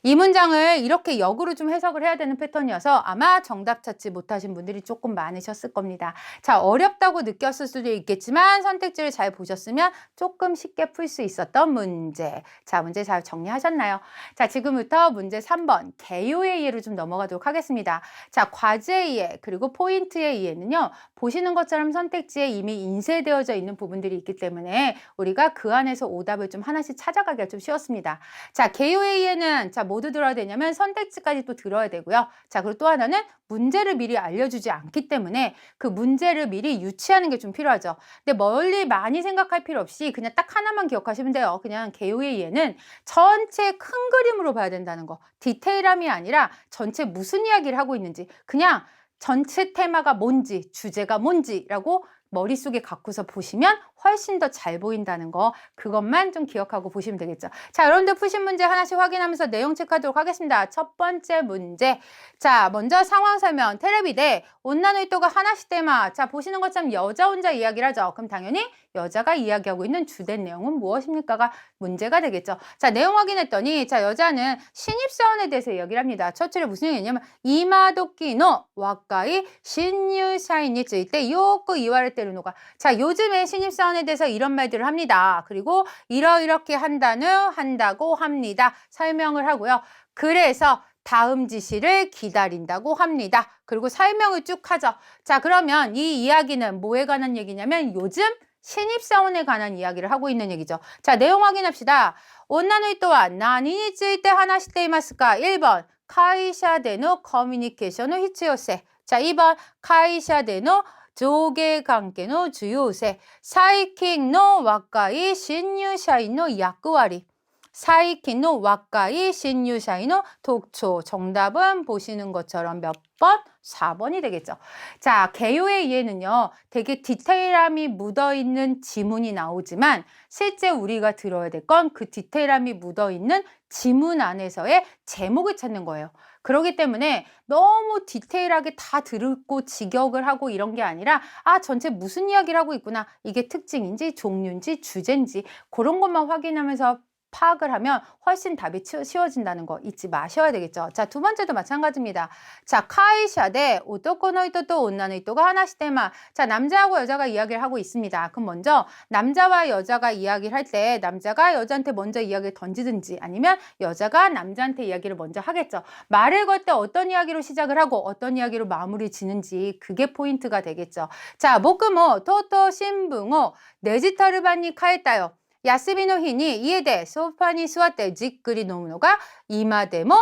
이 문장을 이렇게 역으로 좀 해석을 해야 되는 패턴이어서 아마 정답 찾지 못하신 분들이 조금 많으셨을 겁니다. 자, 어렵다고 느꼈을 수도 있겠지만 선택지를 잘 보셨으면 조금 쉽게 풀 수 있었던 문제. 자, 문제 잘 정리하셨나요? 자, 지금부터 문제 3번 개요의 이해로 좀 넘어가도록 하겠습니다. 자, 과제의 이해 그리고 포인트의 이해는요. 보시는 것처럼 선택지에 이미 인쇄되어져 있는 부분들이 있기 때문에 우리가 그 안에서 오답을 좀 하나씩 찾아가기가 좀 쉬웠습니다. 자, 개요의 이해는 자, 모두 들어야 되냐면 선택지까지 또 들어야 되고요. 자, 그리고 또 하나는 문제를 미리 알려주지 않기 때문에 그 문제를 미리 유치하는 게 좀 필요하죠. 근데 멀리 많이 생각할 필요 없이 그냥 딱 하나만 기억하시면 돼요. 그냥 개요의 이해는 전체 큰 그림으로 봐야 된다는 거. 디테일함이 아니라 전체 무슨 이야기를 하고 있는지 그냥 전체 테마가 뭔지 주제가 뭔지라고 머릿속에 갖고서 보시면 훨씬 더 잘 보인다는 거 그것만 좀 기억하고 보시면 되겠죠. 자, 여러분들 푸신 문제 하나씩 확인하면서 내용 체크하도록 하겠습니다. 첫 번째 문제. 자, 먼저 상황 설명. 테레비대 온난의도가 하나씩 때마. 자, 보시는 것처럼 여자 혼자 이야기를 하죠. 그럼 당연히 여자가 이야기하고 있는 주된 내용은 무엇입니까가 문제가 되겠죠. 자, 내용 확인했더니 자, 여자는 신입사원에 대해서 이야기를 합니다. 첫째로 무슨 얘기냐면 이마도끼노 와카이 신入社員についてよく言われてるのが 자, 요즘에 신입사원에 대해서 이런 말들을 합니다. 그리고 이렇게 한다고 합니다. 설명을 하고요. 그래서 다음 지시를 기다린다고 합니다. 그리고 설명을 쭉 하죠. 자, 그러면 이 이야기는 뭐에 관한 얘기냐면 요즘 신입사원에 관한 이야기를 하고 있는 얘기죠. 자, 내용 확인합시다. 온난의 또한 나니ついて話していますか? 1번 会社でのコミュニケーションの必要性. 자, 2번 会社での上下関係の重要性。最近の若い新入社員の役割。最近の若い新入社員の特徴. 정답은 보시는 것처럼 몇 번? 4번이 되겠죠. 자, 개요의 이해는요. 되게 디테일함이 묻어있는 지문이 나오지만 실제 우리가 들어야 될 건 그 디테일함이 묻어있는 지문 안에서의 제목을 찾는 거예요. 그렇기 때문에 너무 디테일하게 다 듣고 직역을 하고 이런 게 아니라 아, 전체 무슨 이야기를 하고 있구나. 이게 특징인지 종류인지 주제인지 그런 것만 확인하면서 파악을 하면 훨씬 답이 쉬워진다는 거 잊지 마셔야 되겠죠. 자, 두 번째도 마찬가지입니다. 자, 카이샤대 오토코노이토 온나노이토가 하나씩 때마. 자, 남자하고 여자가 이야기를 하고 있습니다. 그럼 먼저 남자와 여자가 이야기를 할 때 남자가 여자한테 먼저 이야기를 던지든지 아니면 여자가 남자한테 이야기를 먼저 하겠죠. 말을 걸 때 어떤 이야기로 시작을 하고 어떤 이야기로 마무리 지는지 그게 포인트가 되겠죠. 자, 모크모 토토 신붕오 데지털版に変えたよ. 休みの日に家でソファに座ってじっくり飲むのが今でも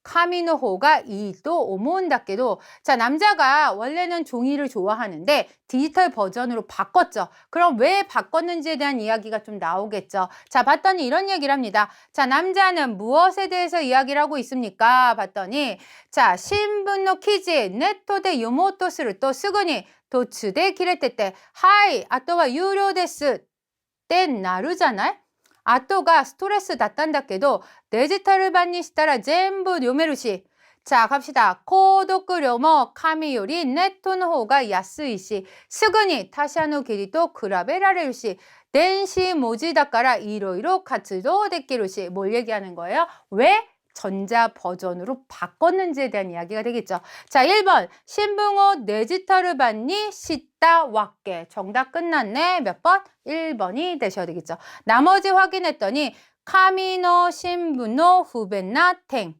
카미노호가 이또 오모온다께도 자 남자가 원래는 종이를 좋아하는데 디지털 버전으로 바꿨죠. 그럼 왜 바꿨는지에 대한 이야기가 좀 나오겠죠. 자 봤더니 이런 얘기를 합니다. 자 남자는 무엇에 대해서 이야기를 하고 있습니까? 봤더니 자 신분노 키지 네토데 요모토스를 또 쓰그니 도츠데 기레테테 하이 아또와 유료 데스 땐 나루잖아요. 아또가 스트레스 받단다께도 데지털을 받니したら 전부 요메루시. 자 갑시다. 코도쿠료모 카미 요리 네토노호가 야스이시 스그니 타샤노 기리또 그라베라레루시電子文字だからいろいろ活動できるし뭘 얘기하는 거예요? 왜 전자 버전으로 바꿨는지에 대한 이야기가 되겠죠. 자, 1번. 신붕어 데지털을 받니? 시다 왔게. 정답 끝났네. 몇 번? 1번이 되셔야 되겠죠. 나머지 확인했더니 카미노 신분노 후벤나 탱.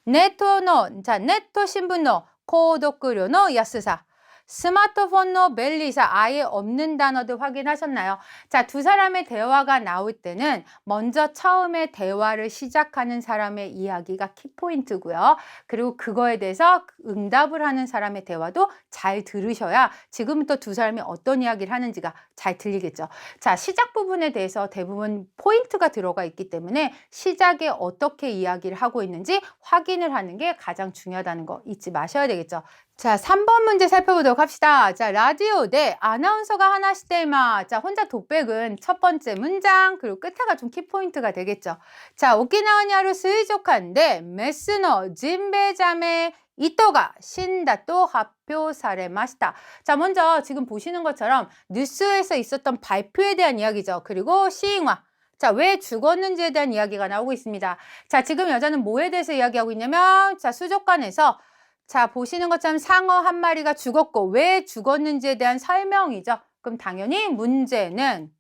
네토노, 자, 네토 신분노 고독료노 야스사. 스마트폰의 벨리사 아예 없는 단어들 확인하셨나요? 자, 두 사람의 대화가 나올 때는 먼저 처음에 대화를 시작하는 사람의 이야기가 키포인트고요. 그리고 그거에 대해서 응답을 하는 사람의 대화도 잘 들으셔야 지금부터 두 사람이 어떤 이야기를 하는지가 잘 들리겠죠. 자, 시작 부분에 대해서 대부분 포인트가 들어가 있기 때문에 시작에 어떻게 이야기를 하고 있는지 확인을 하는 게 가장 중요하다는 거 잊지 마셔야 되겠죠. 자, 3번 문제 살펴보도록 합시다. 자, 라디오 대 아나운서가 하나시대마. 자, 혼자 독백은 첫 번째 문장, 그리고 끝에가 좀 키포인트가 되겠죠. 자, 오키나와니아루 스이조칸데 메스노 진베자메 이토가 신다또発表されました. 자, 먼저 지금 보시는 것처럼 뉴스에서 있었던 발표에 대한 이야기죠. 그리고 시인화. 자, 왜 죽었는지에 대한 이야기가 나오고 있습니다. 자, 지금 여자는 뭐에 대해서 이야기하고 있냐면, 자, 수족관에서 자, 보시는 것처럼 상어 한 마리가 죽었고 왜 죽었는지에 대한 설명이죠. 그럼 당연히 문제는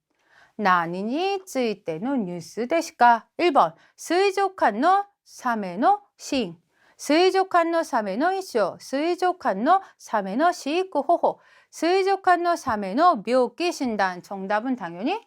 나니니 쯔이테노 뉴스 데시까? 1번 스이조칸노 사메노 시인 스이조칸노 사메노 이쇼 스이조칸노 사메노 시이쿠 호호 스이조칸노 사메노 묘기 신단. 정답은 당연히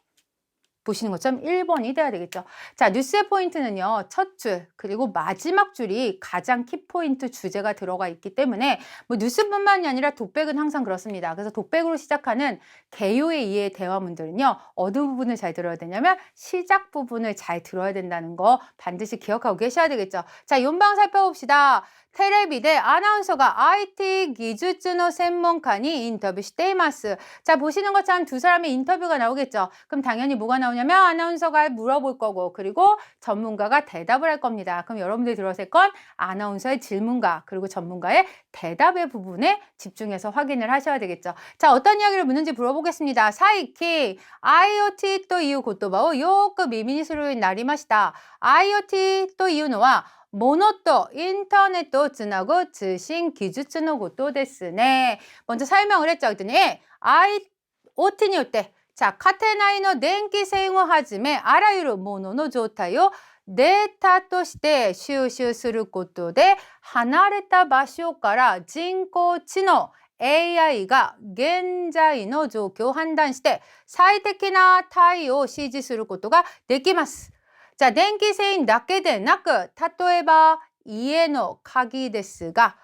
보시는 것처럼 1번이 돼야 되겠죠. 자, 뉴스의 포인트는요. 첫 줄 그리고 마지막 줄이 가장 키포인트 주제가 들어가 있기 때문에 뭐 뉴스뿐만이 아니라 독백은 항상 그렇습니다. 그래서 독백으로 시작하는 개요에 의해 대화문들은요. 어느 부분을 잘 들어야 되냐면 시작 부분을 잘 들어야 된다는 거 반드시 기억하고 계셔야 되겠죠. 자, 연방 살펴봅시다. 테레비 대 아나운서가 IT 기주츠노専門家に 인터뷰しています. 자, 보시는 것처럼 두 사람의 인터뷰가 나오겠죠. 그럼 당연히 뭐가 나오냐면 아나운서가 물어볼 거고 그리고 전문가가 대답을 할 겁니다. 그럼 여러분들이 들었을 건 아나운서의 질문과 그리고 전문가의 대답의 부분에 집중해서 확인을 하셔야 되겠죠. 자, 어떤 이야기를 묻는지 물어보겠습니다. 사이키 IoT 또 이유 고토바오 요크 미미니스루 나리마시다. IoT 또 이유노와 모노또 인터넷도 쯔나고 쯔신 기주츠노 고토 데스 네. 먼저 설명을 했죠. 그랬더니 IoTによって 자, 카테나이노電気線をはじめあらゆるものの状態をデータとして収集することで離れた場所から人工知能 AI が現在の状況を判断して最適な対応を指示することができます。 자, 電気線だけでなく、例えば家の鍵ですが、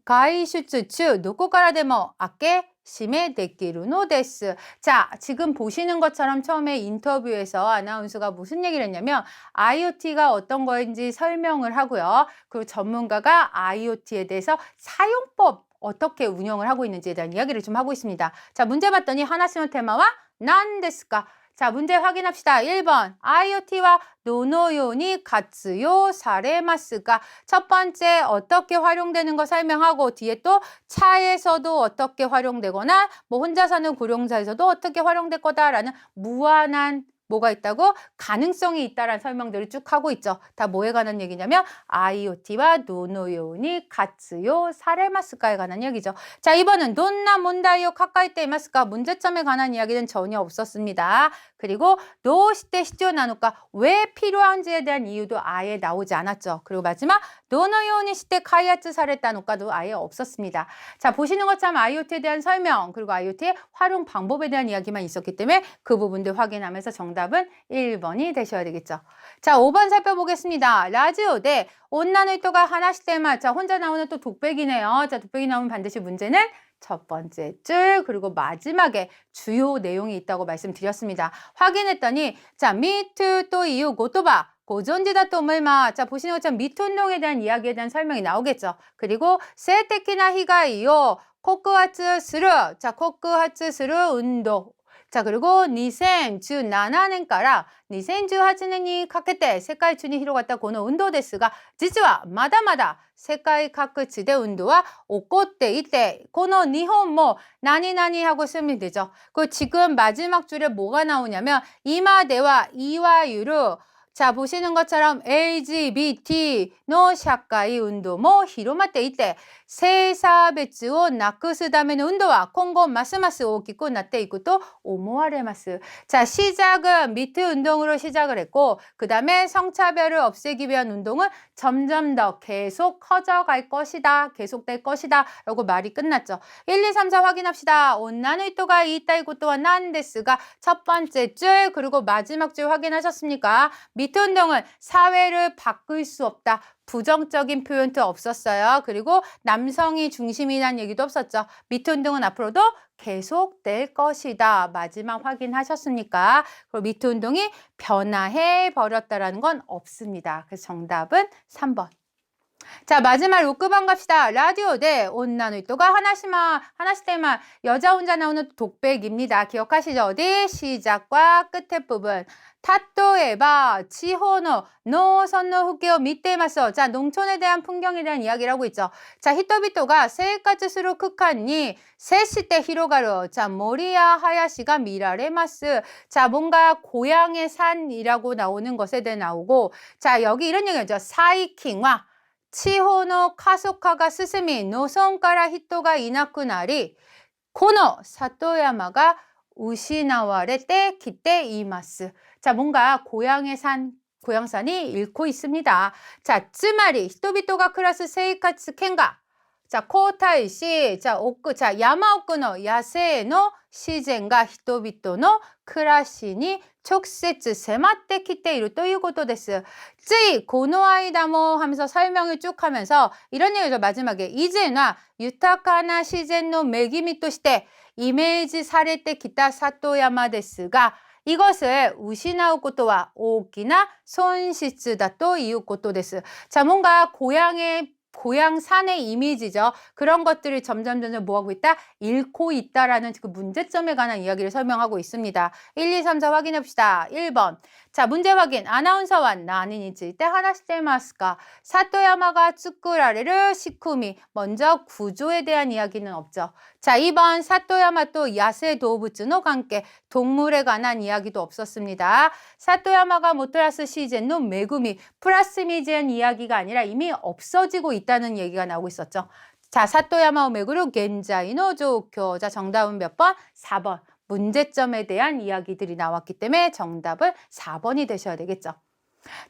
外出中どこからでも開け閉めできるのです. 자, 지금 보시는 것처럼 처음에 인터뷰에서 아나운서가 무슨 얘기를 했냐면 IoT가 어떤 거인지 설명을 하고요. 그리고 전문가가 IoT에 대해서 사용법 어떻게 운영을 하고 있는지에 대한 이야기를 좀 하고 있습니다. 자, 문제 봤더니 하나시노 테마와 난 데스까? 자, 문제 확인합시다. 1번 IoT와 노노요니 가츠요 사레마스가 첫 번째 어떻게 활용되는 거 설명하고 뒤에 또 차에서도 어떻게 활용되거나 뭐 혼자 사는 고령자에서도 어떻게 활용될 거다라는 무한한 뭐가 있다고? 가능성이 있다라는 설명들을 쭉 하고 있죠. 다 뭐에 관한 얘기냐면 IoT와 노노요니 가츠요 사레마스카에 관한 얘기죠. 자, 이번은 돈나 몬다이요 가까이 때 이마스카 문제점에 관한 이야기는 전혀 없었습니다. 그리고 노시테 시죠 나누까 왜 필요한지에 대한 이유도 아예 나오지 않았죠. 그리고 마지막 노노요니 시테 카이아츠 사레타누까도 아예 없었습니다. 자, 보시는 것처럼 IoT에 대한 설명 그리고 IoT의 활용 방법에 대한 이야기만 있었기 때문에 그 부분들 확인하면서 정답 정답은 1번이 되셔야 되겠죠. 자, 5번 살펴보겠습니다. 라디오 대 온나누이토가 하나씩 때만. 자, 혼자 나오는 또 독백이네요. 자, 독백이 나오면 반드시 문제는 첫 번째 줄 그리고 마지막에 주요 내용이 있다고 말씀드렸습니다. 확인했더니 자, 미투 또 이유 고토바 고존지다 또 얼마. 자, 보시는 것처럼 미투 운동에 대한 이야기에 대한 설명이 나오겠죠. 그리고 세테키나 히가이요 코쿠하츠 스루. 자, 코쿠하츠 스루 운동. 자, 그리고 2017年から 2018年にかけて世界中に広がったこの運動ですが、実はまだまだ世界各地で運動は起こっていて、この日本も何々하고 쓰면 되죠. 그 지금 마지막 줄에 뭐가 나오냐면 이마대와 이와유로 자, 보시는 것처럼 LGBTの社会運動も広まっていて、性差別をなくすための運動は今後ますます大きくなっていくと思われます. 자, 시작은 미투 운동으로 시작을 했고, 그 다음에 성차별을 없애기 위한 운동은 점점 더 계속 커져갈 것이다, 계속될 것이다 라고 말이 끝났죠. 1, 2, 3, 4 확인합시다. 온나누이토가 이따이고 또한 난데스가 첫 번째 줄 그리고 마지막 줄 확인하셨습니까? 미투 운동은 사회를 바꿀 수 없다. 부정적인 표현도 없었어요. 그리고 남성이 중심이란 얘기도 없었죠. 미투 운동은 앞으로도 계속될 것이다. 마지막 확인하셨습니까? 그리고 미투 운동이 변화해 버렸다라는 건 없습니다. 그래서 정답은 3번. 자, 마지막 6번 갑시다. 라디오 대 온나누이토가 하나씩 때만 여자 혼자 나오는 독백입니다. 기억하시죠? 어디? 시작과 끝에 부분. 타토에바 지호노 노선노 후케오 밑에마서. 자, 농촌에 대한 풍경에 대한 이야기를 하고 있죠. 자, 히토비토가 세이카츠스루 크칸니 세시테 히로가루. 자, 모리야 하야시가 미라레마스. 자, 뭔가 고향의 산이라고 나오는 것에 대해 나오고, 자, 여기 이런 얘기죠. 사이킹와 치호노 카소카가 스스미 노선가라 히토가 이나쿠나리 코노 사토야마가 우시나와레 때 기때 이마스. 자, 뭔가 고향산이 잃고 있습니다. 자, 쯔마리 히토비토가 클라스 세이카츠 켄가. 자, 코타이시. 자, 야마오쿠노 야세노 시젠가 히토비토노 크라시니 촉세츠 세마테 키테이루 또 이것도 데스. 쯔이 고노아이다모 하면서 설명을 쭉 하면서 이런 얘기죠. 마지막에 이제나 유타카나 시젠노 메기미 또 시대 이메이지 사레테 기타 사토야마 데스가 이것을 우시나우 것도와 오기나 손시츠다 또 이웃 것도 데스. 자, 뭔가 고향 산의 이미지죠. 그런 것들을 점점 뭐하고 있다? 잃고 있다라는 그 문제점에 관한 이야기를 설명하고 있습니다. 1, 2, 3, 4 확인해 봅시다. 1번. 자, 문제 확인. 아나운서와 나니니 쯔이테 하나씩 때마스까. 사토야마가 츠쿠라레르 시쿠미. 먼저 구조에 대한 이야기는 없죠. 자, 2번. 사토야마 또 야세 도부츠노 관계. 동물에 관한 이야기도 없었습니다. 사토야마가 모토라스 시젠노 메구미. 플라스미에 대한 이야기가 아니라 이미 없어지고 있다는 얘기가 나오고 있었죠. 자, 사토야마 메구루 겐자이노 조쿄. 자, 정답은 몇 번? 4번. 문제점에 대한 이야기들이 나왔기 때문에 정답은 4번이 되셔야 되겠죠.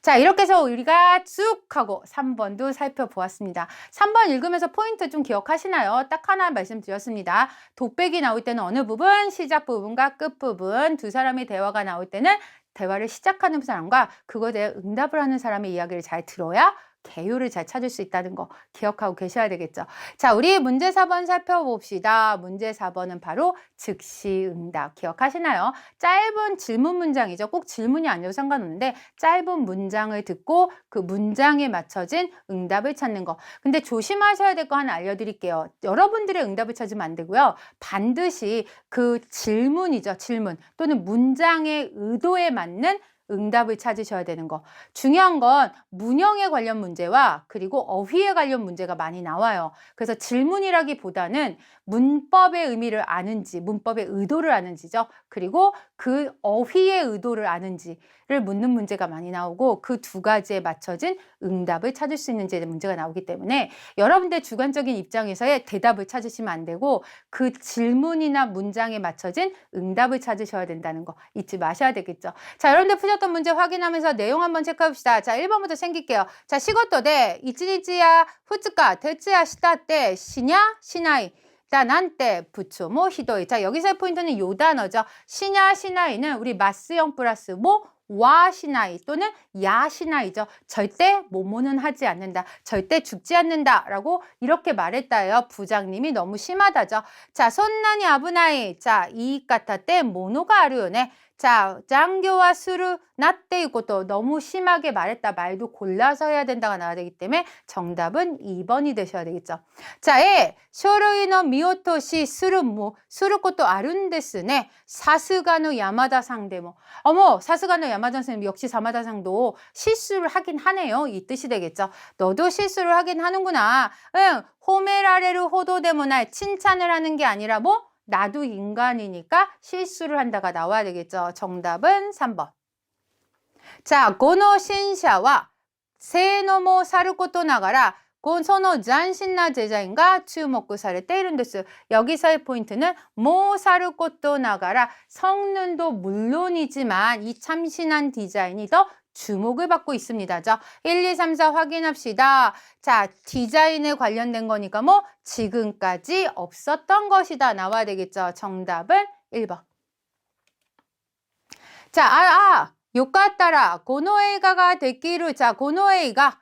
자, 이렇게 해서 우리가 쭉 하고 3번도 살펴보았습니다. 3번 읽으면서 포인트 좀 기억하시나요? 딱 하나 말씀드렸습니다. 독백이 나올 때는 어느 부분? 시작 부분과 끝 부분. 두 사람의 대화가 나올 때는 대화를 시작하는 사람과 그거에 대해 응답을 하는 사람의 이야기를 잘 들어야 개요를 잘 찾을 수 있다는 거 기억하고 계셔야 되겠죠. 자, 우리 문제 4번 살펴봅시다. 문제 4번은 바로 즉시 응답. 기억하시나요? 짧은 질문 문장이죠. 꼭 질문이 아니어도 상관없는데 짧은 문장을 듣고 그 문장에 맞춰진 응답을 찾는 거. 근데 조심하셔야 될 거 하나 알려드릴게요. 여러분들의 응답을 찾으면 안 되고요. 반드시 그 질문이죠. 질문 또는 문장의 의도에 맞는 응답을 찾으셔야 되는 거. 중요한 건 문형에 관련 문제와 그리고 어휘에 관련 문제가 많이 나와요. 그래서 질문이라기보다는 문법의 의미를 아는지, 문법의 의도를 아는지죠. 그리고 그 어휘의 의도를 아는지를 묻는 문제가 많이 나오고 그 두 가지에 맞춰진 응답을 찾을 수 있는지에 대한 문제가 나오기 때문에 여러분들 주관적인 입장에서의 대답을 찾으시면 안 되고 그 질문이나 문장에 맞춰진 응답을 찾으셔야 된다는 거 잊지 마셔야 되겠죠. 자, 여러분들 푸셨던 문제 확인하면서 내용 한번 체크해 봅시다. 자, 1번부터 챙길게요. 자, 시고토 대 이치니치야 후츠카 데츠야 시타 때 시냐 시나이. 자, 난때 부츠 뭐 히도이. 자, 여기서의 포인트는 요 단어죠. 시냐 시나이는 우리 마스형 플러스 뭐 와 시나이 또는 야 시나이죠. 절대 뭐뭐는 하지 않는다. 절대 죽지 않는다라고 이렇게 말했다요. 부장님이 너무 심하다죠. 자, 손난이 아부나이. 자, 이까타 때 모노가 아르요네. 자, 장교와 수루 나때 이것도 너무 심하게 말했다. 말도 골라서 해야 된다가 나와야 되기 때문에 정답은 2번이 되셔야 되겠죠. 자, 쇼루이노 미오토시 수루모 수루 것도 아룬데스네. 사스가노 야마다 상대모. 어머, 사스가노 야마다 선생님 역시 사마다 상도 실수를 하긴 하네요. 이 뜻이 되겠죠. 너도 실수를 하긴 하는구나. 응, 호메라레루 호도데모날 칭찬을 하는 게 아니라 뭐 나도 인간이니까 실수를 한다가 나와야 되겠죠. 정답은 3번. 자, 고노 신샤와 세노모 사르코토 나가라 고소노 잔신나 제자인가 추목구 사레테 이룬데스. 여기서의 포인트는 모 사르코토 나가라 성능도 물론이지만 이 참신한 디자인이 더 주목을 받고 있습니다. 자, 1, 2, 3, 4 확인합시다. 자, 디자인에 관련된 거니까 뭐 지금까지 없었던 것이다 나와야 되겠죠. 정답은 1번. 자, 요까 따라 고노에이가가 데키루. 자, 고노에이가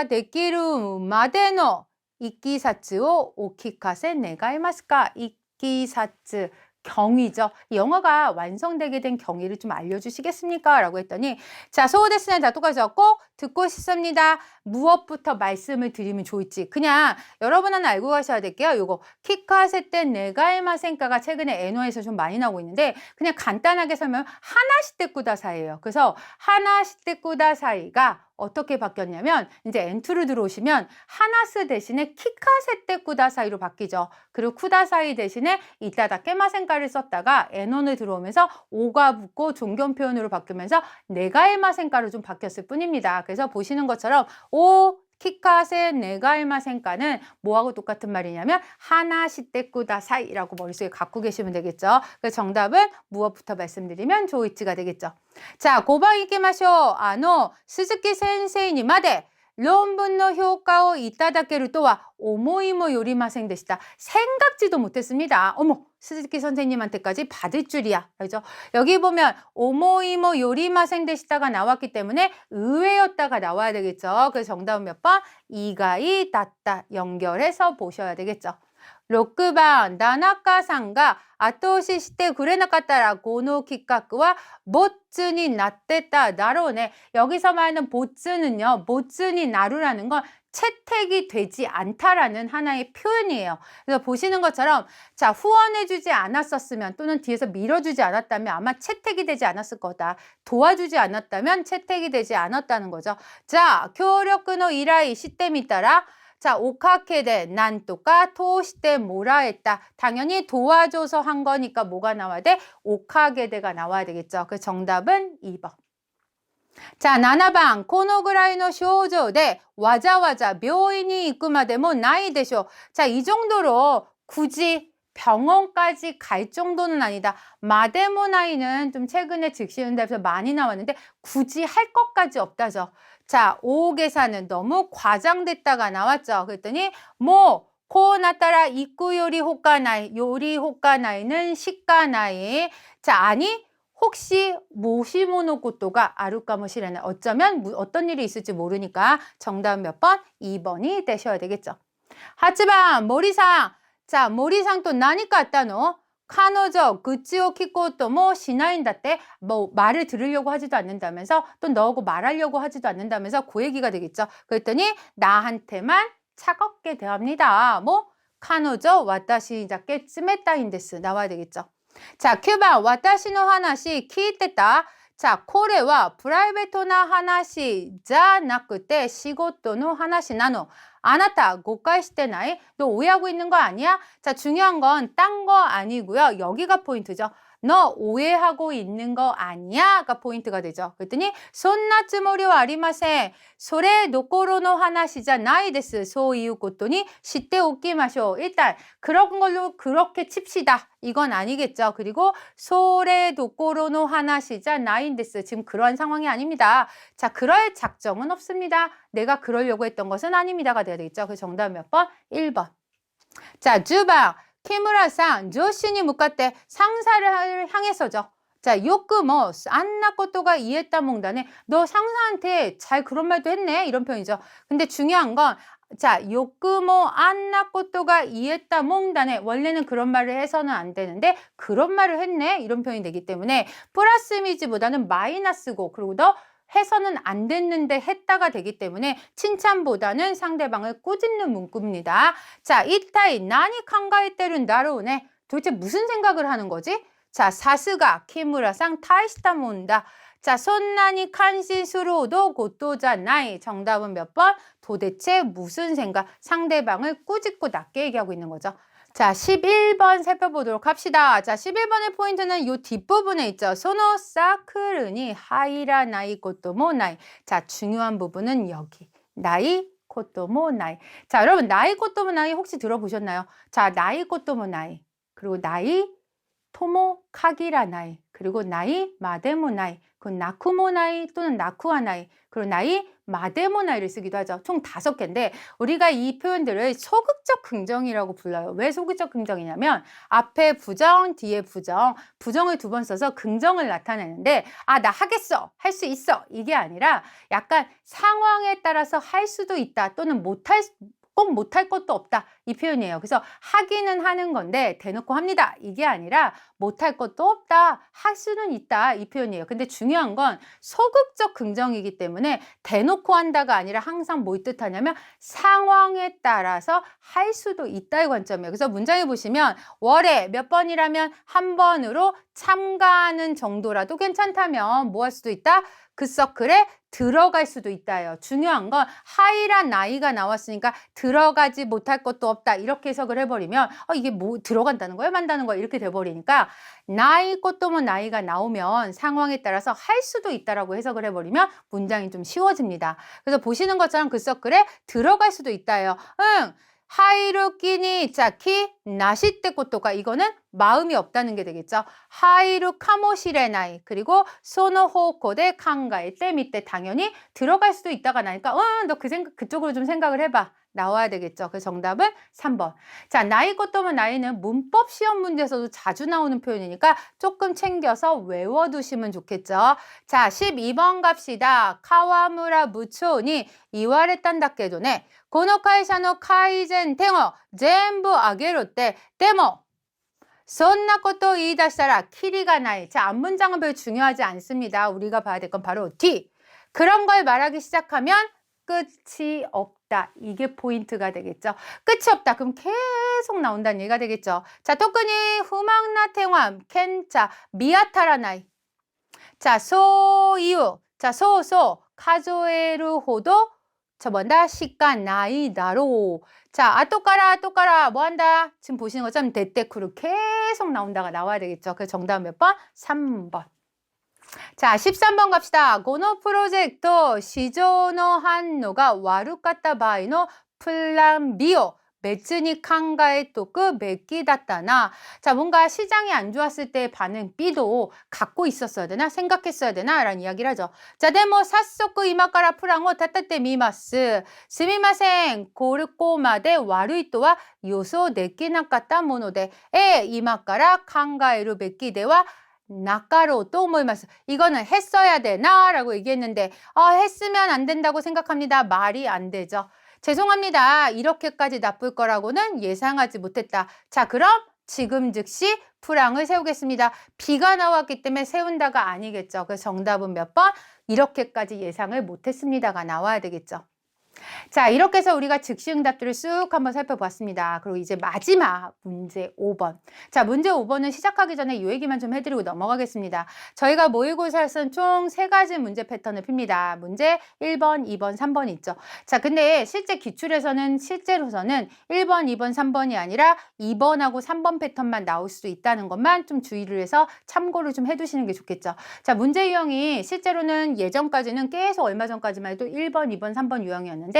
데키루 마데노 이끼사츠오 오키카세 네가이마스까. 이끼사츠 경위죠. 영화가 완성되게 된 경위를 좀 알려주시겠습니까? 라고 했더니 자, 소우데스네 다 똑같았고 듣고 싶습니다. 무엇부터 말씀을 드리면 좋을지 그냥 여러분 하나 알고 가셔야 될게요. 요거 키카세 때 네가이마센카가 최근에 에노에서 좀 많이 나오고 있는데 그냥 간단하게 설명 하나시테 꾸다사이예요. 그래서 하나시테 꾸다사이가 어떻게 바뀌었냐면 이제 엔투를 들어오시면 하나스 대신에 키카세테 꾸다사이로 바뀌죠. 그리고 쿠다사이 대신에 이따다 깨마센카를 썼다가 엔원을 들어오면서 오가 붙고 존경 표현으로 바뀌면서 네가이마센카로 좀 바뀌었을 뿐입니다. 그래서 보시는 것처럼 오 키카세 네가이마센카는 뭐하고 똑같은 말이냐면 하나시테 꾸다사이라고 머릿속에 갖고 계시면 되겠죠. 그래서 정답은 무엇부터 말씀드리면 좋을지가 되겠죠. 자, 고방 이키마쇼. 스즈키 센세이니마데 론분노 효과をいただけるとは思いもよりませんでした. 생각지도 못했습니다. 어머, 스즈키 선생님한테까지 받을 줄이야. 그죠? 여기 보면 오모이모 요리마생 되시다가 나왔기 때문에 의외였다가 나와야 되겠죠. 그래서 정답은 몇 번? 이가이 닿다 연결해서 보셔야 되겠죠. 6번 나나카상가後押ししてくれなかったらこの企画はボツになってただろうね. 여기서 말하는 보츠는요. 보츠니 나루라는 건 채택이 되지 않다라는 하나의 표현이에요. 그래서 보시는 것처럼 자, 후원해주지 않았었으면 또는 뒤에서 밀어주지 않았다면 아마 채택이 되지 않았을 거다. 도와주지 않았다면 채택이 되지 않았다는 거죠. 자,協力の依頼してみたら자, 오카케데 난또까 토시테 뭐라 했다. 당연히 도와줘서 한 거니까 뭐가 나와야 돼? 오카게데가 나와야 되겠죠. 그 정답은 2번. 자, 7번. このぐらいの症状で 와자와자 病院に行くまでもないでしょ. 자, 이 정도로 굳이 병원까지 갈 정도는 아니다. 마데모나이는 좀 최근에 즉시응답에서 많이 나왔는데 굳이 할 것까지 없다죠. 자, 오계사는 너무 과장됐다가 나왔죠. 그랬더니 뭐 코나따라 이쿠 요리 호카나이는 시카나이. 자, 아니 혹시 모시모노고토가 아루까모시레네. 어쩌면 어떤 일이 있을지 모르니까 정답은 몇 번? 2번이 되셔야 되겠죠. 8번 모리상. 자, 모리상 또 나니까 왔다노? 카노저 그치오 키코토 뭐 시나인다때 뭐 말을 들으려고 하지도 않는다면서 또 너하고 말하려고 하지도 않는다면서 그 얘기가 되겠죠. 그랬더니 나한테만 차갑게 대합니다. 뭐 카노저 와타시 자께 츠메타인데스 나와야 되겠죠. 자, 9번 와타시노 하나시 키이테타. 자, 코레와 프라이베토나 하나시 자 나쿠테 시고토노 하나시 나노. 아나타 고카이시테나이. 너 오해하고 있는 거 아니야? 자, 중요한 건 딴 거 아니고요. 여기가 포인트죠. 너 오해하고 있는 거 아니야?가 포인트가 되죠. 그랬더니 손나 츠모리와 아리마세. 소레 노코로노 하나시자 나이 데스. 소 이유 고토니 시테 오키마쇼. 일단 그런 걸로 그렇게 칩시다. 이건 아니겠죠. 그리고 소레 노코로노 하나시자 나이 데스. 지금 그런 상황이 아닙니다. 자, 그럴 작정은 없습니다. 내가 그러려고 했던 것은 아닙니다가 돼야 되겠죠. 그 정답 몇 번? 1번. 자, 10번. 키무라상 조시니 묵갔대 상사를 향해서죠. 자, 요끄모 안나 것도가 이해했다 몽단에 너 상사한테 잘 그런 말도 했네 이런 표현이죠. 근데 중요한 건 자, 요끄모 안나 것도가 이해했다 몽단에 원래는 그런 말을 해서는 안 되는데 그런 말을 했네 이런 표현이 되기 때문에 플러스 이미지보다는 마이너스고 그리고 더 해서는 안 됐는데 했다가 되기 때문에 칭찬보다는 상대방을 꾸짖는 문구입니다. 자, 이타이 나니 칸가에 때는 나로우네. 도대체 무슨 생각을 하는 거지? 자, 사스가 키무라상 타이시타 몬다. 자, 손나니 칸시스로도 고토자나이. 정답은 몇 번? 도대체 무슨 생각? 상대방을 꾸짖고 낮게 얘기하고 있는 거죠. 자, 11번 살펴보도록 합시다. 자, 11번의 포인트는 이 뒷부분에 있죠. 소노 사크르니 하이라 나이 코토모 나이. 자, 중요한 부분은 여기. 나이 코토모 나이. 자, 여러분 나이 코토모 나이 혹시 들어보셨나요? 자, 나이 코토모 나이. 그리고 나이 토모 카기라 나이. 그리고 나이 마데모 나이. 그 나쿠모 나이 또는 나쿠아 나이. 그리고 나이 마데모 나이를 쓰기도 하죠. 총 5개인데 우리가 이 표현들을 소극적 긍정이라고 불러요. 왜 소극적 긍정이냐면 앞에 부정, 뒤에 부정, 부정을 2번 써서 긍정을 나타내는데 아, 나 하겠어, 할 수 있어 이게 아니라 약간 상황에 따라서 할 수도 있다 또는 꼭 못할 것도 없다 이 표현이에요. 그래서 하기는 하는 건데 대놓고 합니다 이게 아니라 못할 것도 없다 할 수는 있다 이 표현이에요. 근데 중요한 건 소극적 긍정이기 때문에 대놓고 한다가 아니라 항상 뭘 뜻하냐면 상황에 따라서 할 수도 있다의 관점이에요. 그래서 문장에 보시면 월에 몇 번이라면 한 번으로 참가하는 정도라도 괜찮다면 뭐 할 수도 있다? 그 서클에 들어갈 수도 있다예요. 중요한 건 하이란 나이가 나왔으니까 들어가지 못할 것도 없다 이렇게 해석을 해버리면 이게 뭐 들어간다는 거예요? 만다는 거예요? 이렇게 돼버리니까 나이 것도 뭐 나이가 나오면 상황에 따라서 할 수도 있다라고 해석을 해버리면 문장이 좀 쉬워집니다. 그래서 보시는 것처럼 그 서클에 들어갈 수도 있다예요. 응. 하이루 끼니 짜키 나시때 꽃도가 이거는 마음이 없다는 게 되겠죠. 하이루 카모시레나이 그리고 소노호코데 칸가에 때 밑에 당연히 들어갈 수도 있다가 나니까 너 그쪽으로 좀 생각을 해봐. 나와야 되겠죠. 그래서 정답은 3번. 자, 나이 꽃도면 나이는 문법 시험 문제에서도 자주 나오는 표현이니까 조금 챙겨서 외워두시면 좋겠죠. 자, 12번 갑시다. 카와무라 무초니 이와레탄다케도네 고노 카이샤노 카이젠 탱어 전부 아게로 때 데모 선나 것도 이다시라 키리가 나이. 자, 앞문장은 별로 중요하지 않습니다. 우리가 봐야 될 건 바로 뒤. 그런 걸 말하기 시작하면 끝이 없다. 이게 포인트가 되겠죠. 끝이 없다. 그럼 계속 나온다는 얘기가 되겠죠. 자, 토크니 후망나 탱완 켄자 미야타라 나이. 자, 소이유. 자, 소소 카조에루 호도 저번다 시간 나이 나로. 자, 아또까라 뭐 한다? 지금 보시는 것처럼 데테쿠르 계속 나온다가 나와야 되겠죠. 그래서 정답 몇 번? 3번. 자, 13번 갑시다. 고노 프로젝트 시조노 한노가 와루카타 바이노 플란 비오 매츠니 칸가에 또그 메끼다따나. 자, 뭔가 시장이 안 좋았을 때 반응 B도 갖고 있었어야 되나 생각했어야 되나 라는 이야기를 하죠. 자, 데모 사소쿠 이마카라 프랑오 타타테 미마스 스미마생 고르코마데 와루이토와 요소 네끼나까타 모노데 에 이마카라 칸가에루 메끼데와 나까로 또 모이마스. 이거는 했어야 되나 라고 얘기했는데 했으면 안 된다고 생각합니다. 말이 안 되죠. 죄송합니다. 이렇게까지 나쁠 거라고는 예상하지 못했다. 자, 그럼 지금 즉시 프랑을 세우겠습니다. 비가 나왔기 때문에 세운다가 아니겠죠. 그래서 정답은 몇 번? 이렇게까지 예상을 못했습니다가 나와야 되겠죠. 자, 이렇게 해서 우리가 즉시응답들을 쑥 한번 살펴봤습니다. 그리고 이제 마지막 문제 5번. 자, 문제 5번은 시작하기 전에 이 얘기만 좀 해드리고 넘어가겠습니다. 저희가 모의고사에서는 총 3가지 문제 패턴을 핍니다. 문제 1번, 2번, 3번이 있죠. 자, 근데 실제 기출에서는 실제로서는 1번, 2번, 3번이 아니라 2번하고 3번 패턴만 나올 수도 있다는 것만 좀 주의를 해서 참고를 좀 해두시는 게 좋겠죠. 자, 문제 유형이 실제로는 예전까지는 계속 얼마 전까지만 해도 1번, 2번, 3번 유형이었는데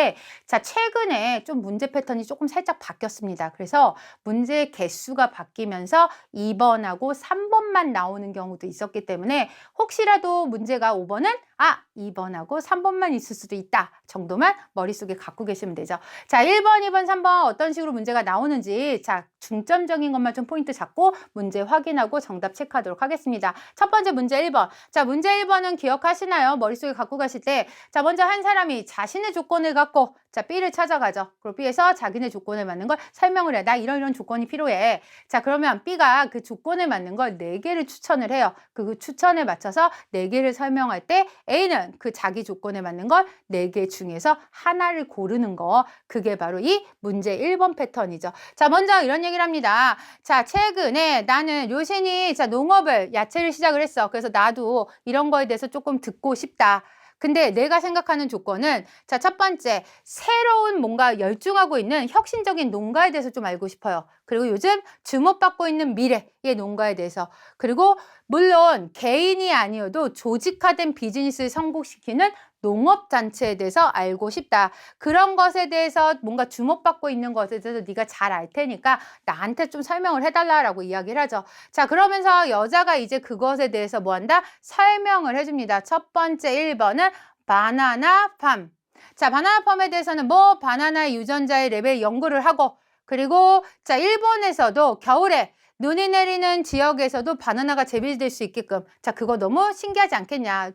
자, 최근에 좀 문제 패턴이 조금 살짝 바뀌었습니다. 그래서 문제 개수가 바뀌면서 2번하고 3번만 나오는 경우도 있었기 때문에 혹시라도 문제가 5번은 아, 2번하고 3번만 있을 수도 있다 정도만 머릿속에 갖고 계시면 되죠. 자, 1번, 2번, 3번 어떤 식으로 문제가 나오는지 자, 중점적인 것만 좀 포인트 잡고 문제 확인하고 정답 체크하도록 하겠습니다. 첫 번째 문제 1번. 자, 문제 1번은 기억하시나요? 머릿속에 갖고 가실 때 자, 먼저 한 사람이 자신의 조건을 갖고 자, B를 찾아가죠. 그리고 B에서 자기네 조건에 맞는 걸 설명을 해. 나 이런 조건이 필요해. 자, 그러면 B가 그 조건에 맞는 걸 4개를 추천을 해요. 그 추천에 맞춰서 4개를 설명할 때 A는 그 자기 조건에 맞는 걸 4개 중에서 하나를 고르는 거. 그게 바로 이 문제 1번 패턴이죠. 자, 먼저 이런 얘기를 합니다. 자, 최근에 나는 요신이 자, 농업을 야채를 시작을 했어. 그래서 나도 이런 거에 대해서 조금 듣고 싶다. 근데 내가 생각하는 조건은 자, 첫 번째, 새로운 뭔가 열중하고 있는 혁신적인 농가에 대해서 좀 알고 싶어요. 그리고 요즘 주목받고 있는 미래의 농가에 대해서. 그리고 물론 개인이 아니어도 조직화된 비즈니스를 성공시키는 농업단체에 대해서 알고 싶다. 그런 것에 대해서 뭔가 주목받고 있는 것에 대해서 네가 잘 알 테니까 나한테 좀 설명을 해달라고 이야기를 하죠. 자, 그러면서 여자가 이제 그것에 대해서 뭐 한다? 설명을 해줍니다. 첫 번째 1번은 바나나 팜. 자, 바나나 팜에 대해서는 뭐 바나나 유전자의 레벨 연구를 하고 그리고 자, 일본에서도 겨울에 눈이 내리는 지역에서도 바나나가 재배될 수 있게끔 자, 그거 너무 신기하지 않겠냐.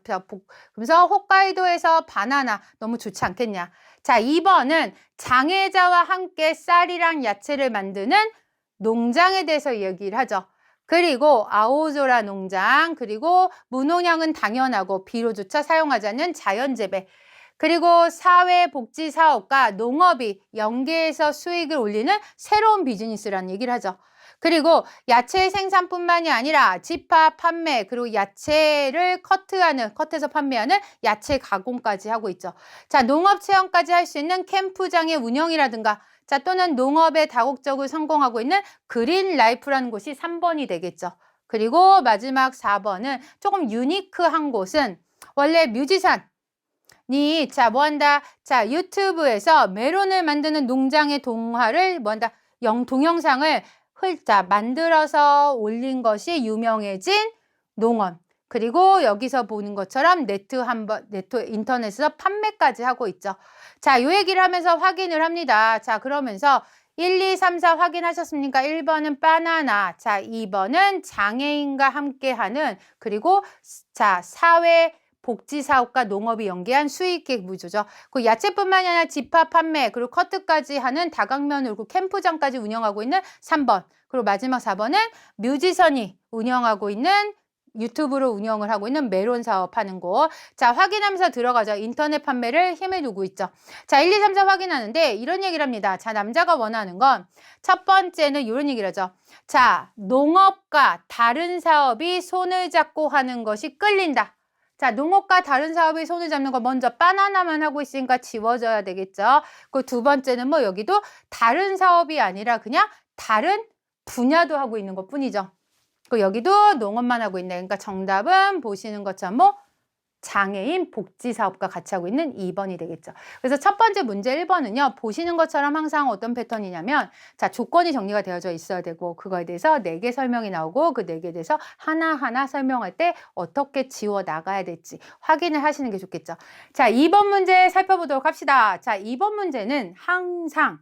그래서 홋카이도에서 바나나 너무 좋지 않겠냐. 자, 2번은 장애자와 함께 쌀이랑 야채를 만드는 농장에 대해서 얘기를 하죠. 그리고 아오조라 농장, 그리고 무농약은 당연하고 비료조차 사용하지 않는 자연재배, 그리고 사회복지사업과 농업이 연계해서 수익을 올리는 새로운 비즈니스라는 얘기를 하죠. 그리고 야채 생산뿐만이 아니라 집합 판매, 그리고 야채를 커트해서 판매하는 야채 가공까지 하고 있죠. 자, 농업 체험까지 할 수 있는 캠프장의 운영이라든가 자, 또는 농업에 다국적으로 성공하고 있는 그린 라이프라는 곳이 3번이 되겠죠. 그리고 마지막 4번은 조금 유니크한 곳은 원래 뮤지션이 자, 뭐 한다? 자, 유튜브에서 메론을 만드는 농장의 동화를 뭐 한다? 동영상을 만들어서 올린 것이 유명해진 농원. 그리고 여기서 보는 것처럼 네트 인터넷에서 판매까지 하고 있죠. 자, 요 얘기를 하면서 확인을 합니다. 자, 그러면서 1, 2, 3, 4 확인하셨습니까? 1번은 바나나, 자, 2번은 장애인과 함께하는 그리고 자, 사회 복지사업과 농업이 연계한 수익액 무조죠. 그 야채뿐만이 아니라 집합 판매, 그리고 커트까지 하는 다각면으로 그 캠프장까지 운영하고 있는 3번. 그리고 마지막 4번은 뮤지션이 운영하고 있는 유튜브로 운영을 하고 있는 메론 사업하는 곳. 자, 확인하면서 들어가죠. 인터넷 판매를 힘에 두고 있죠. 자, 1, 2, 3, 4 확인하는데 이런 얘기를 합니다. 자, 남자가 원하는 건 첫 번째는 이런 얘기를 하죠. 자, 농업과 다른 사업이 손을 잡고 하는 것이 끌린다. 자, 농업과 다른 사업이 손을 잡는 거 먼저 바나나만 하고 있으니까 지워져야 되겠죠. 그 두 번째는 뭐 여기도 다른 사업이 아니라 그냥 다른 분야도 하고 있는 것 뿐이죠. 그 여기도 농업만 하고 있네. 그러니까 정답은 보시는 것처럼 뭐 장애인 복지사업과 같이 하고 있는 2번이 되겠죠. 그래서 첫 번째 문제 1번은요. 보시는 것처럼 항상 어떤 패턴이냐면 자, 조건이 정리가 되어져 있어야 되고 그거에 대해서 4개 설명이 나오고 그 4개에 대해서 하나하나 설명할 때 어떻게 지워 나가야 될지 확인을 하시는 게 좋겠죠. 자, 2번 문제 살펴보도록 합시다. 자, 2번 문제는 항상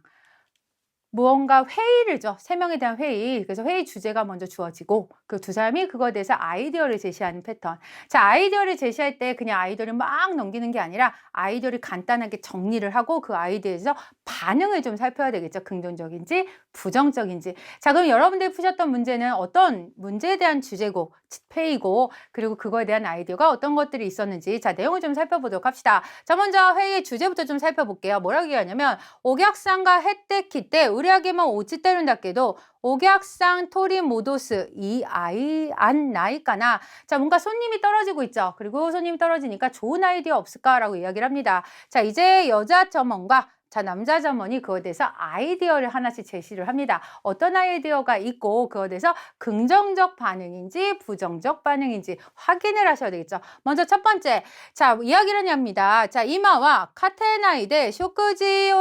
무언가 회의를 줘. 3명에 대한 회의. 그래서 회의 주제가 먼저 주어지고 그 두 사람이 그거에 대해서 아이디어를 제시하는 패턴. 자, 아이디어를 제시할 때 그냥 아이디어를 막 넘기는 게 아니라 아이디어를 간단하게 정리를 하고 그 아이디어에서 반응을 좀 살펴야 되겠죠. 긍정적인지 부정적인지. 자, 그럼 여러분들이 푸셨던 문제는 어떤 문제에 대한 주제고 회의고 그리고 그거에 대한 아이디어가 어떤 것들이 있었는지 자, 내용을 좀 살펴보도록 합시다. 자, 먼저 회의의 주제부터 좀 살펴볼게요. 뭐라고 얘기하냐면 옥약상과 햇떼키 때 우리에게만 오지 때른답게도 옥약상 토리모도스 이 아이 안 나이까나 자, 뭔가 손님이 떨어지고 있죠. 그리고 손님이 떨어지니까 좋은 아이디어 없을까라고 이야기를 합니다. 자, 이제 여자 점원과 자, 남자 점원이 그거에 대해서 아이디어를 하나씩 제시를 합니다. 어떤 아이디어가 있고 그거에 대해서 긍정적 반응인지 부정적 반응인지 확인을 하셔야 되겠죠. 먼저 첫 번째, 자, 이야기를 합니다. 자, 이마와 카테나이데 쇼크지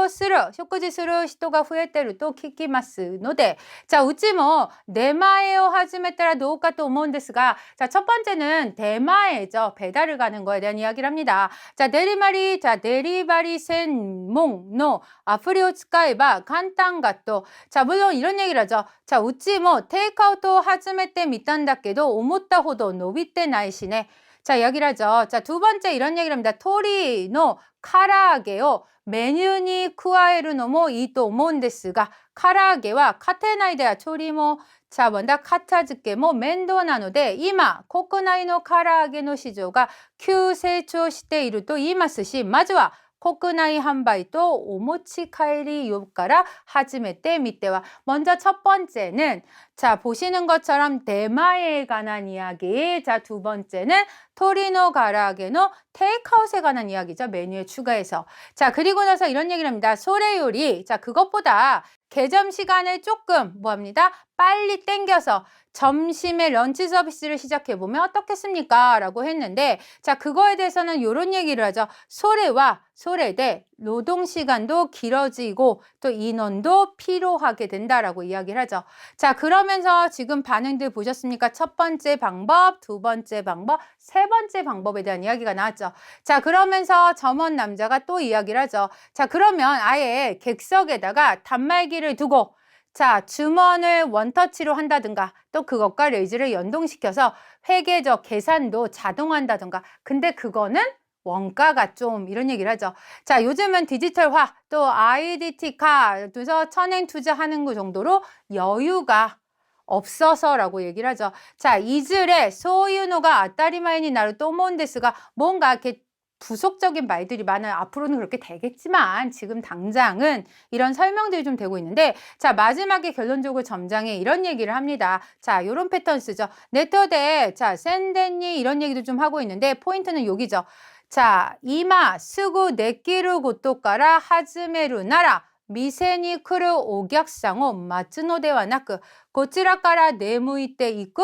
する人が増えてると聞きますので、 자, 우찌모 네마에요 하즈메 따라 노우까 또思うんですが, 자, 첫 번째는 대마에죠. 배달을 가는 거에 대한 이야기를 합니다. 자, 데리마리, 자, 데리바리 센몽노 아프리오 츠카이바 간단가또. 자, 물론 이런 얘기를 하죠. 자, 우찌모 테이크아웃 하즈메 때 미탄다케도 오모타 호도 노비때 나이시네. 자, 이야기를 하죠. 자, 두 번째 이런 얘기를 합니다. 토리노 카라게요 메뉴니 쿠아에르 노모 이또 오몬데스가, 카라게와 카테나이데와 초리모, 자, 뭔다 카타즈케모 멘도나노데 이마 코쿠나이노 카라게の 시조가急成長していると言いますし、まずは国内販売とお持ち帰りよから始めてみては. 먼저 첫 번째는, 자, 보시는 것처럼 대마에 관한 이야기. 자, 두 번째는 토리노 가라게노 테이크아웃에 관한 이야기죠. 메뉴에 추가해서. 자, 그리고 나서 이런 얘기를 합니다. 소래 요리. 자, 그것보다 개점 시간을 조금 뭐합니다? 빨리 땡겨서 점심에 런치 서비스를 시작해보면 어떻겠습니까? 라고 했는데, 자, 그거에 대해서는 이런 얘기를 하죠. 소래와 소래대 노동시간도 길어지고 또 인원도 필요하게 된다라고 이야기를 하죠. 자, 그러면서 지금 반응들 보셨습니까? 첫 번째 방법, 두 번째 방법, 세 번째 방법에 대한 이야기가 나왔죠. 자, 그러면서 점원 남자가 또 이야기를 하죠. 자, 그러면 아예 객석에다가 단말기를 두고, 자, 주문을 원터치로 한다든가 또 그것과 레이즈를 연동시켜서 회계적 계산도 자동화한다든가. 근데 그거는 원가가 좀 이런 얘기를 하죠. 자, 요즘은 디지털화 또 IDT화 그래서 선행 투자하는 거 정도로 여유가 없어서라고 얘기를 하죠. 자, 이즈레 소유노가 아따리마이니 나루 또몬데스가 뭔가 이렇게 부속적인 말들이 많아요. 앞으로는 그렇게 되겠지만 지금 당장은 이런 설명들이 좀 되고 있는데, 자, 마지막에 결론적으로 점장에 이런 얘기를 합니다. 자, 요런 패턴 쓰죠. 네터데, 자, 센데니 이런 얘기도 좀 하고 있는데 포인트는 여기죠. 자, 이마 쓰고 내끼루 고토까라 하즈메루 나라 미세니 크루 오격상오 마츠노데와 나크 고치라까라 네무이테 이쿠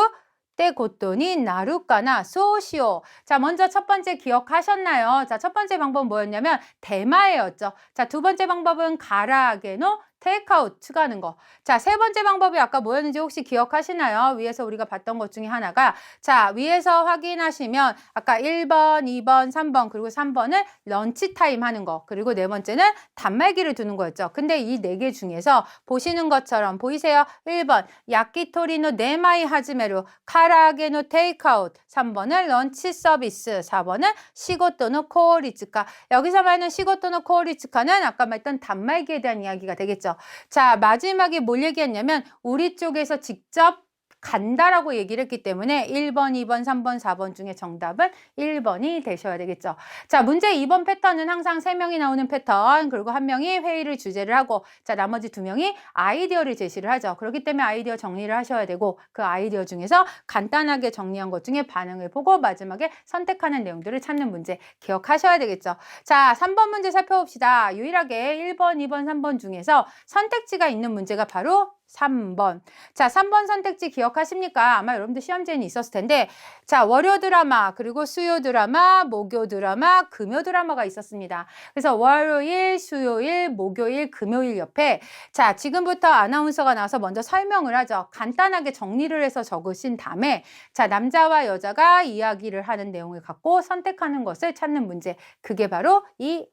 때 고토니 나루까나 소시오. 자, 먼저 첫 번째 기억하셨나요? 자, 첫 번째 방법은 뭐였냐면 대마에였죠. 자, 두 번째 방법은 가라게노 테이크아웃 추가하는 거. 자, 세 번째 방법이 아까 뭐였는지 혹시 기억하시나요? 위에서 우리가 봤던 것 중에 하나가, 자, 위에서 확인하시면 아까 1번, 2번, 3번 그리고 3번은 런치 타임 하는 거, 그리고 네 번째는 단말기를 두는 거였죠. 근데 이 네 개 중에서 보시는 것처럼 보이세요? 1번 야키토리노 네마이 하즈메루 카라게노 테이크아웃, 3번은 런치 서비스, 4번은 시고토노 코리츠카. 여기서 말하는 시고토노 코리츠카는 아까 말했던 단말기에 대한 이야기가 되겠죠. 자, 마지막에 뭘 얘기했냐면 우리 쪽에서 직접 간다라고 얘기를 했기 때문에 1번, 2번, 3번, 4번 중에 정답은 1번이 되셔야 되겠죠. 자, 문제 2번 패턴은 항상 3명이 나오는 패턴, 그리고 1명이 회의를 주제를 하고, 자, 나머지 2명이 아이디어를 제시를 하죠. 그렇기 때문에 아이디어 정리를 하셔야 되고, 그 아이디어 중에서 간단하게 정리한 것 중에 반응을 보고 마지막에 선택하는 내용들을 찾는 문제 기억하셔야 되겠죠. 자, 3번 문제 살펴봅시다. 유일하게 1번, 2번, 3번 중에서 선택지가 있는 문제가 바로 3번. 자, 3번 선택지 기억하십니까? 아마 여러분들 시험지에는 있었을 텐데, 자, 월요 드라마, 그리고 수요 드라마, 목요 드라마, 금요 드라마가 있었습니다. 그래서 월요일, 수요일, 목요일, 금요일 옆에, 자, 지금부터 아나운서가 나와서 먼저 설명을 하죠. 간단하게 정리를 해서 적으신 다음에, 자, 남자와 여자가 이야기를 하는 내용을 갖고 선택하는 것을 찾는 문제. 그게 바로 이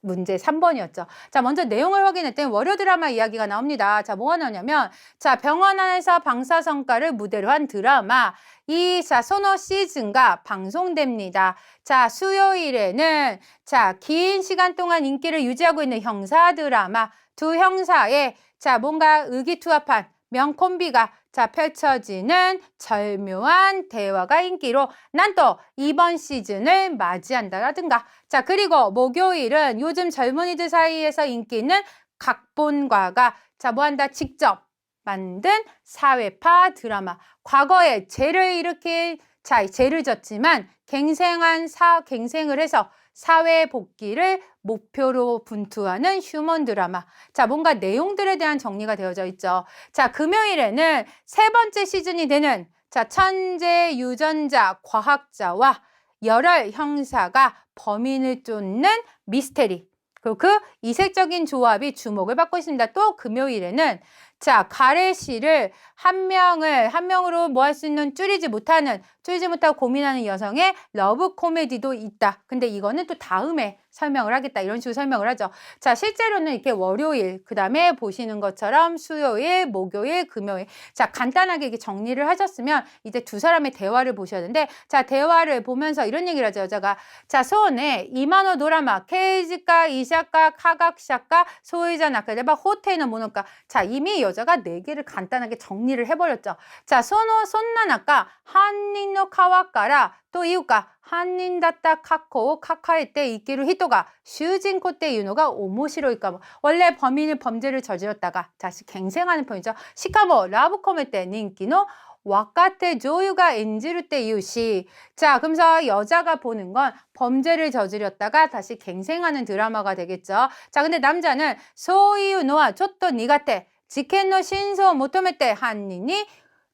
문제 3번이었죠. 자, 먼저 내용을 확인했더니 월요 드라마 이야기가 나옵니다. 자, 뭐가 나오냐면, 자, 병원 안에서 방사선가를 무대로 한 드라마, 이, 자, 소노 시즌가 방송됩니다. 자, 수요일에는, 자, 긴 시간 동안 인기를 유지하고 있는 형사 드라마, 두 형사의, 자, 뭔가 의기투합한 명콤비가, 자, 펼쳐지는 절묘한 대화가 인기로 난 또 이번 시즌을 맞이한다라든가. 자, 그리고 목요일은 요즘 젊은이들 사이에서 인기 있는 각본가가, 자, 뭐한다? 직접 만든 사회파 드라마. 과거에 죄를 이렇게, 자, 죄를 졌지만 갱생을 해서 사회 복귀를 목표로 분투하는 휴먼 드라마. 자, 뭔가 내용들에 대한 정리가 되어져 있죠. 자, 금요일에는 세 번째 시즌이 되는 자, 천재 유전자 과학자와 열혈 형사가 범인을 쫓는 미스테리. 그리고 그 이색적인 조합이 주목을 받고 있습니다. 또 금요일에는 자, 가래 씨를 한 명으로 뭐 할 수 있는 줄이지 못하고 고민하는 여성의 러브 코미디도 있다. 근데 이거는 또 다음에 설명을 하겠다. 이런 식으로 설명을 하죠. 자, 실제로는 이렇게 월요일, 그 다음에 보시는 것처럼 수요일, 목요일, 금요일. 자, 간단하게 이렇게 정리를 하셨으면 이제 두 사람의 대화를 보셔야 되는데, 자, 대화를 보면서 이런 얘기를 하죠. 여자가. 자, 소원에 이만호ドラマ, 케이지가, 이샤가, 카각샤가, 소유자 나카데바, 호테이노 모노가. 자, 이미 여자가 네 개를 간단하게 정리를 해버렸죠. 자, 손나나까 한인의 가와까라 또 이유가 한인 다った過去を抱えて生きる人が主人公っていうのが面白いかも. 원래 범죄를 저질렀다가 다시 갱생하는 편이죠. 시카모 라브 코메 때人気の 와카테 조유가 엔지를 때 이유시. 자, 그러면서 여자가 보는 건 범죄를 저질렀다가 다시 갱생하는 드라마가 되겠죠. 자, 근데 남자는 소이유노와 쪼또 니가테 지켄노 신소 모토메테 한인이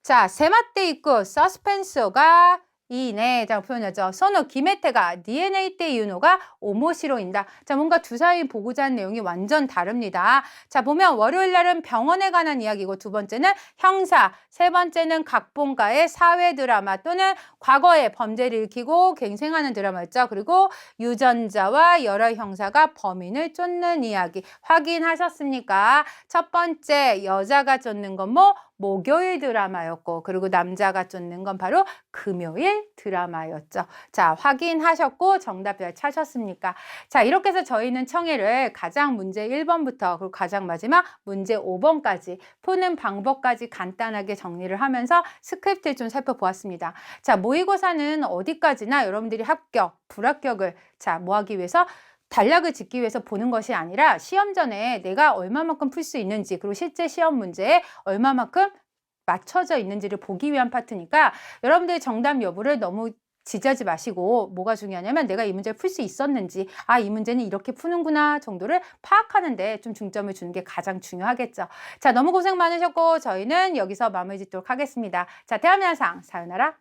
자, 세마테 있고 서스펜스가 이네 자 표현하죠. 소노 기메테가 DNA 때 유노가 오모시로인다. 자, 뭔가 두 사람이 보고자 하는 내용이 완전 다릅니다. 자, 보면 월요일 날은 병원에 관한 이야기고 두 번째는 형사, 세 번째는 각본가의 사회 드라마 또는 과거의 범죄를 일으키고 갱생하는 드라마였죠. 그리고 유전자와 여러 형사가 범인을 쫓는 이야기 확인하셨습니까? 첫 번째 여자가 쫓는 건 뭐? 목요일 드라마였고, 그리고 남자가 쫓는 건 바로 금요일 드라마였죠. 자, 확인하셨고 정답 잘 찾으셨습니까? 자, 이렇게 해서 저희는 청해를 가장 문제 1번부터 그리고 가장 마지막 문제 5번까지 푸는 방법까지 간단하게 정리를 하면서 스크립트를 좀 살펴보았습니다. 자, 모의고사는 어디까지나 여러분들이 합격, 불합격을 자, 뭐 하기 위해서 단락을 짓기 위해서 보는 것이 아니라 시험 전에 내가 얼마만큼 풀 수 있는지 그리고 실제 시험 문제에 얼마만큼 맞춰져 있는지를 보기 위한 파트니까 여러분들의 정답 여부를 너무 지지하지 마시고 뭐가 중요하냐면 내가 이 문제를 풀 수 있었는지 아, 이 문제는 이렇게 푸는구나 정도를 파악하는데 좀 중점을 주는 게 가장 중요하겠죠. 자, 너무 고생 많으셨고 저희는 여기서 마무리 짓도록 하겠습니다. 자, 대한민국상 사요나라.